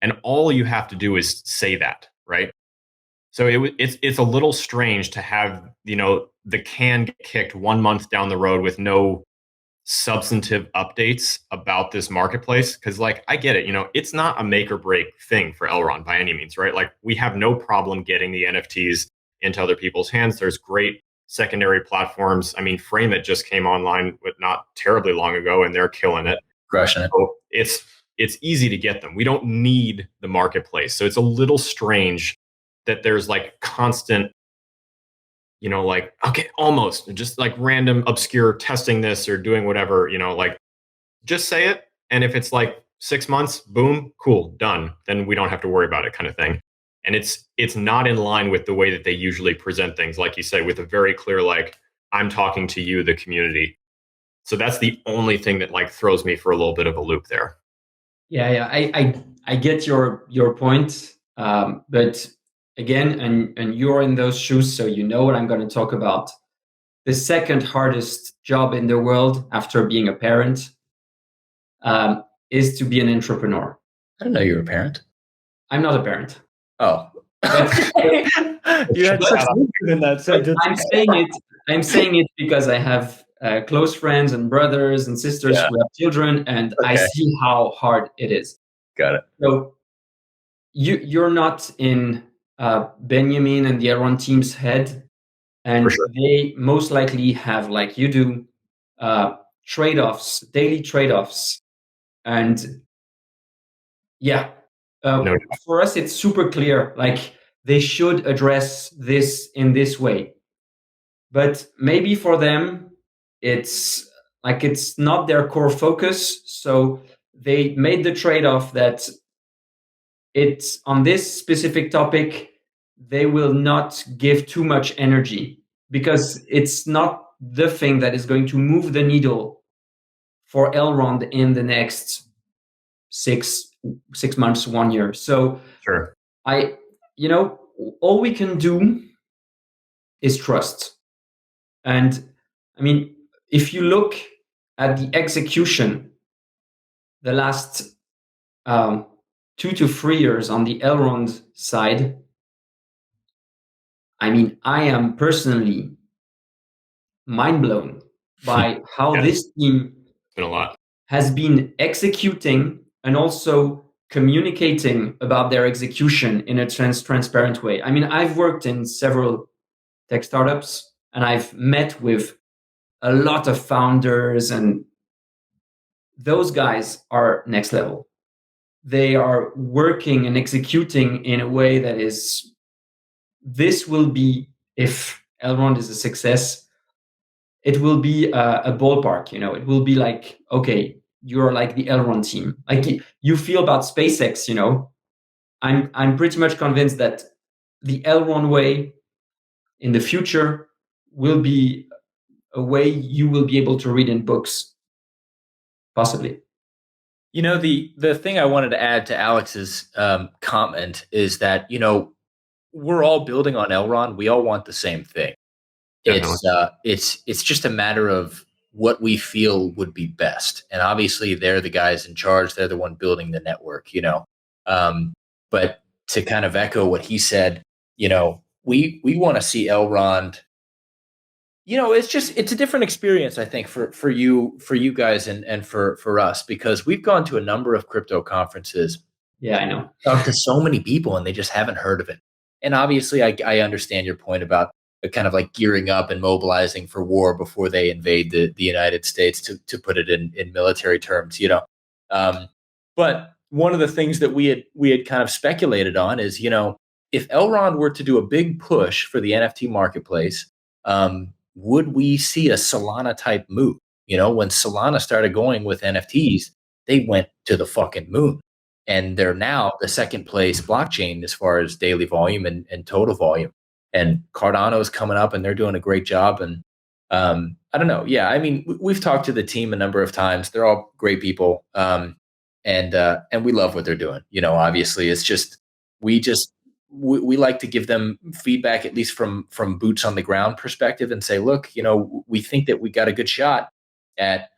And all you have to do is say that, right? So it's a little strange to have, the can get kicked 1 month down the road with no substantive updates about this marketplace. Because I get it, it's not a make or break thing for Elrond by any means, right? Like, we have no problem getting the NFTs into other people's hands. There's great secondary platforms. I mean, Frame It just came online but not terribly long ago, and they're killing it. Crushing it. So it's easy to get them. We don't need the marketplace. So it's a little strange that there's constant, okay, almost just random obscure testing this or doing whatever, just say it. And if it's 6 months, boom, cool, done. Then we don't have to worry about it, kind of thing. And it's not in line with the way that they usually present things, like you say, with a very clear, I'm talking to you, the community. So that's the only thing that throws me for a little bit of a loop there. Yeah. I get your point. But again, and you're in those shoes, so you know what I'm going to talk about. The second hardest job in the world after being a parent is to be an entrepreneur. I didn't know you were a parent. I'm not a parent. Oh. But, You had such in that sentence. I'm saying it. I'm saying it because I have close friends and brothers and sisters who have children, and I see how hard it is. Got it. So you're not in Benjamin and the Elrond team's head, and they most likely have, like you do, trade-offs, daily trade-offs, and for us it's super clear. Like they should address this in this way, but maybe for them it's not their core focus. So they made the trade-off that it's on this specific topic, they will not give too much energy because it's not the thing that is going to move the needle for Elrond in the next six months, 1 year. So all we can do is trust. And I mean, if you look at the execution, the last 2 to 3 years on the Elrond side, I mean, I am personally mind blown by how this team has been executing and also communicating about their execution in a transparent way. I mean, I've worked in several tech startups and I've met with a lot of founders, and those guys are next level. They are working and executing in a way that is, this will be, if Elrond is a success, it will be a ballpark, it will be like, okay, you're like the Elrond team. Like you feel about SpaceX, I'm pretty much convinced that the Elrond way in the future will be a way you will be able to read in books, possibly. The thing I wanted to add to Alex's comment is that, we're all building on Elrond. We all want the same thing. It's just a matter of what we feel would be best. And obviously they're the guys in charge. They're the one building the network, but to kind of echo what he said, we want to see Elrond, it's a different experience, I think, for you guys and for us, because we've gone to a number of crypto conferences. Yeah, I know. Talked to so many people and they just haven't heard of it. And obviously I understand your point about kind of like gearing up and mobilizing for war before they invade the United States, to put it in military terms, but one of the things that we had kind of speculated on is, if Elrond were to do a big push for the NFT marketplace, would we see a Solana type move? When Solana started going with NFTs, they went to the fucking moon. And they're now the second place blockchain as far as daily volume and total volume. And Cardano's coming up and they're doing a great job. And I don't know. Yeah, I mean, we've talked to the team a number of times. They're all great people. And we love what they're doing. Obviously, it's just we like to give them feedback, at least from boots on the ground perspective, and say, look, we think that we got a good shot at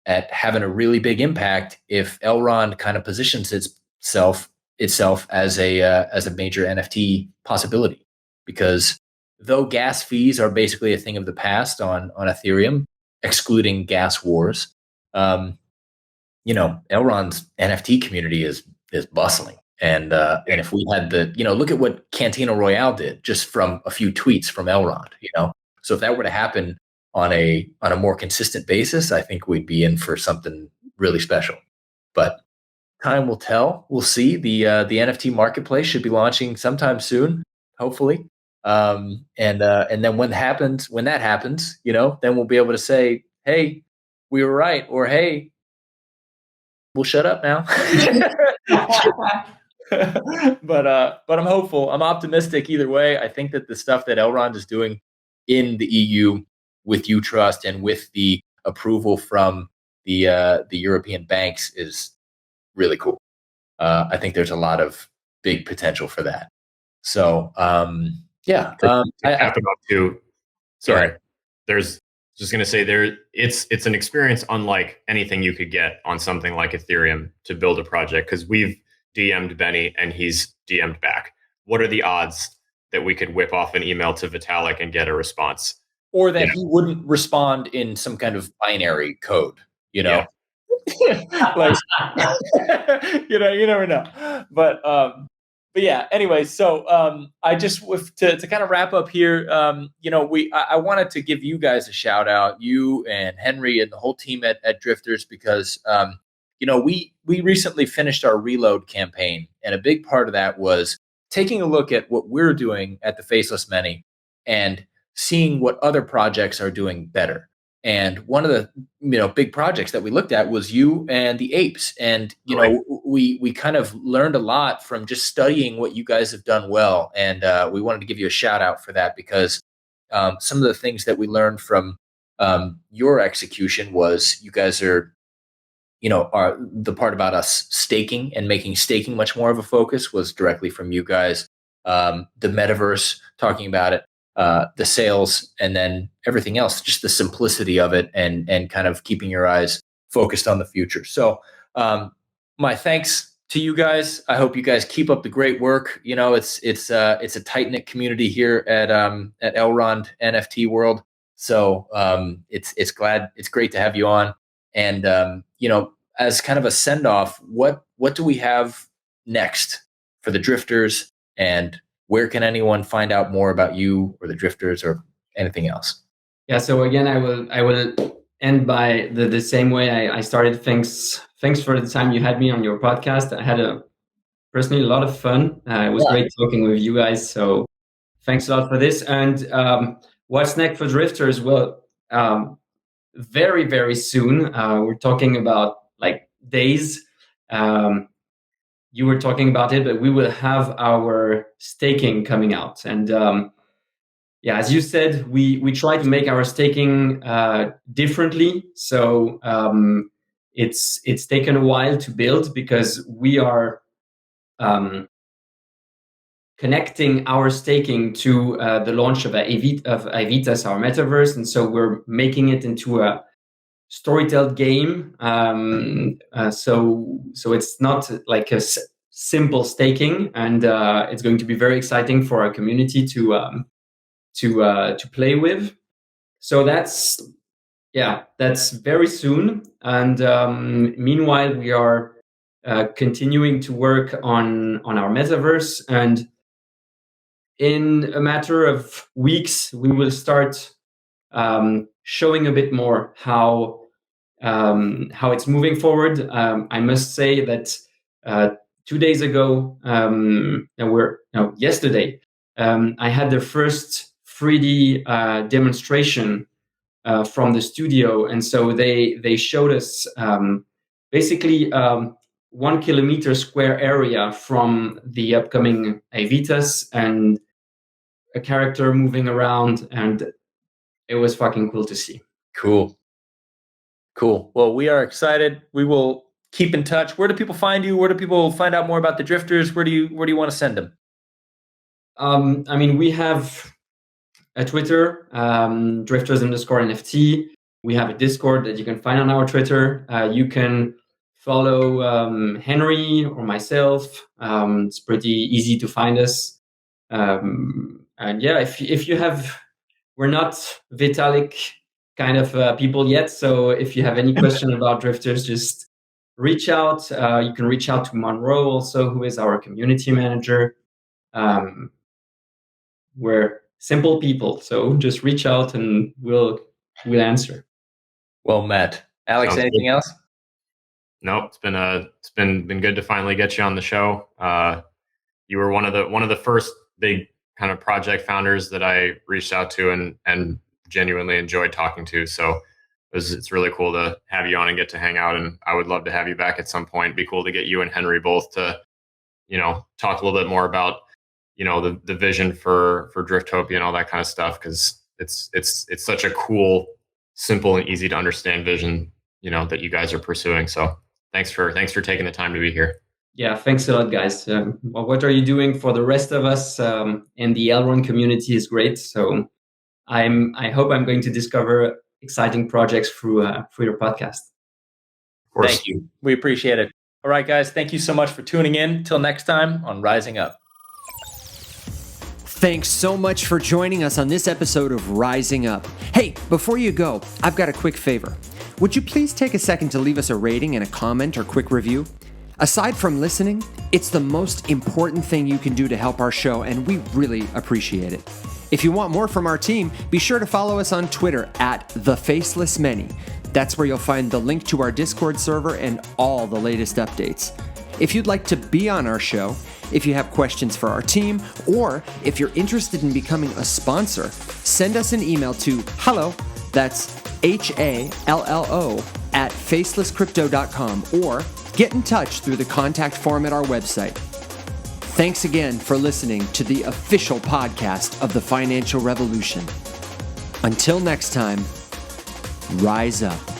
having a really big impact if Elrond kind of positions itself as a major NFT possibility. Because though gas fees are basically a thing of the past on Ethereum, excluding gas wars, Elrond's NFT community is bustling. And if we had look at what Cantina Royale did just from a few tweets from Elrond, so if that were to happen on a more consistent basis, I think we'd be in for something really special. But time will tell. We'll see. The NFT marketplace should be launching sometime soon, hopefully. And then when that happens, then we'll be able to say, hey, we were right, or hey, we'll shut up now. But I'm hopeful. I'm optimistic either way. I think that the stuff that Elrond is doing in the EU with UTrust and with the approval from the European banks is really cool. I think there's a lot of big potential for that. So yeah. Sorry. There's just going to say it's an experience unlike anything you could get on something like Ethereum to build a project, because we've DM'd Benny and he's DM'd back. What are the odds that we could whip off an email to Vitalik and get a response? or that he wouldn't respond in some kind of binary code, like, you never know. But yeah, anyway, so I just, to kind of wrap up here, I wanted to give you guys a shout out, you and Henry and the whole team at Drifters, because we recently finished our reload campaign, and a big part of that was taking a look at what we're doing at the Faceless Many and seeing what other projects are doing better. And one of the big projects that we looked at was you and the apes. And we kind of learned a lot from just studying what you guys have done well. And we wanted to give you a shout out for that, because some of the things that we learned from your execution was you guys are the part about us staking and making staking much more of a focus was directly from you guys. The metaverse, talking about it, the sales, and then everything else, just the simplicity of it, and kind of keeping your eyes focused on the future. So my thanks to you guys. I hope you guys keep up the great work. It's a tight-knit community here at Elrond NFT World. So it's great to have you on. And as kind of a send-off, what do we have next for the Drifters, and where can anyone find out more about you or the Drifters or anything else? Yeah. So again, I will end by the same way I started. Thanks for the time you had me on your podcast. I had personally a lot of fun. It was great talking with you guys. So thanks a lot for this. And what's next for Drifters? Well, very, very soon. We're talking about like days. You were talking about it, but we will have our staking coming out. And as you said, we try to make our staking differently. So it's taken a while to build, because we are connecting our staking to the launch of Aevitas, our metaverse. And so we're making it into a storytelled game. So it's not like a simple staking, and it's going to be very exciting for our community to play with. So that's very soon. And meanwhile, we are continuing to work on our metaverse, and in a matter of weeks, we will start showing a bit more how it's moving forward. I must say that 2 days ago, yesterday, I had the first 3D demonstration from the studio, and so they showed us basically 1 kilometer square area from the upcoming Aevitas, and a character moving around, and it was fucking cool to see. Cool. Well, we are excited. We will keep in touch. Where do people find you? Where do people find out more about the Drifters? Where do you want to send them? We have a Twitter, Drifters_NFT. We have a Discord that you can find on our Twitter. You can follow Henry or myself. It's pretty easy to find us. And if you have, we're not Vitalik kind of people yet. So if you have any question about Drifters, just reach out. You can reach out to Monroe also, who is our community manager. We're simple people, so just reach out and we'll answer. Well met. Alex, sounds anything else? Nope. It's been good to finally get you on the show. You were one of the first big kind of project founders that I reached out to and genuinely enjoyed talking to. So it's really cool to have you on and get to hang out. And I would love to have you back at some point. It'd be cool to get you and Henry both to, talk a little bit more about, the vision for Driftopia and all that kind of stuff. Cause it's such a cool, simple and easy to understand vision, that you guys are pursuing. So thanks for taking the time to be here. Yeah, thanks a lot, guys. What are you doing for the rest of us in the Elrond community is great. So I hope I'm going to discover exciting projects through your podcast. Of course. Thank you. We appreciate it. All right, guys. Thank you so much for tuning in. Till next time on Rising Up. Thanks so much for joining us on this episode of Rising Up. Hey, before you go, I've got a quick favor. Would you please take a second to leave us a rating and a comment or quick review? Aside from listening, it's the most important thing you can do to help our show, and we really appreciate it. If you want more from our team, be sure to follow us on Twitter at @TheFacelessMany. That's where you'll find the link to our Discord server and all the latest updates. If you'd like to be on our show, if you have questions for our team, or if you're interested in becoming a sponsor, send us an email to hello, that's HALLO, @facelesscrypto.com, or get in touch through the contact form at our website. Thanks again for listening to the official podcast of the Financial Revolution. Until next time, rise up.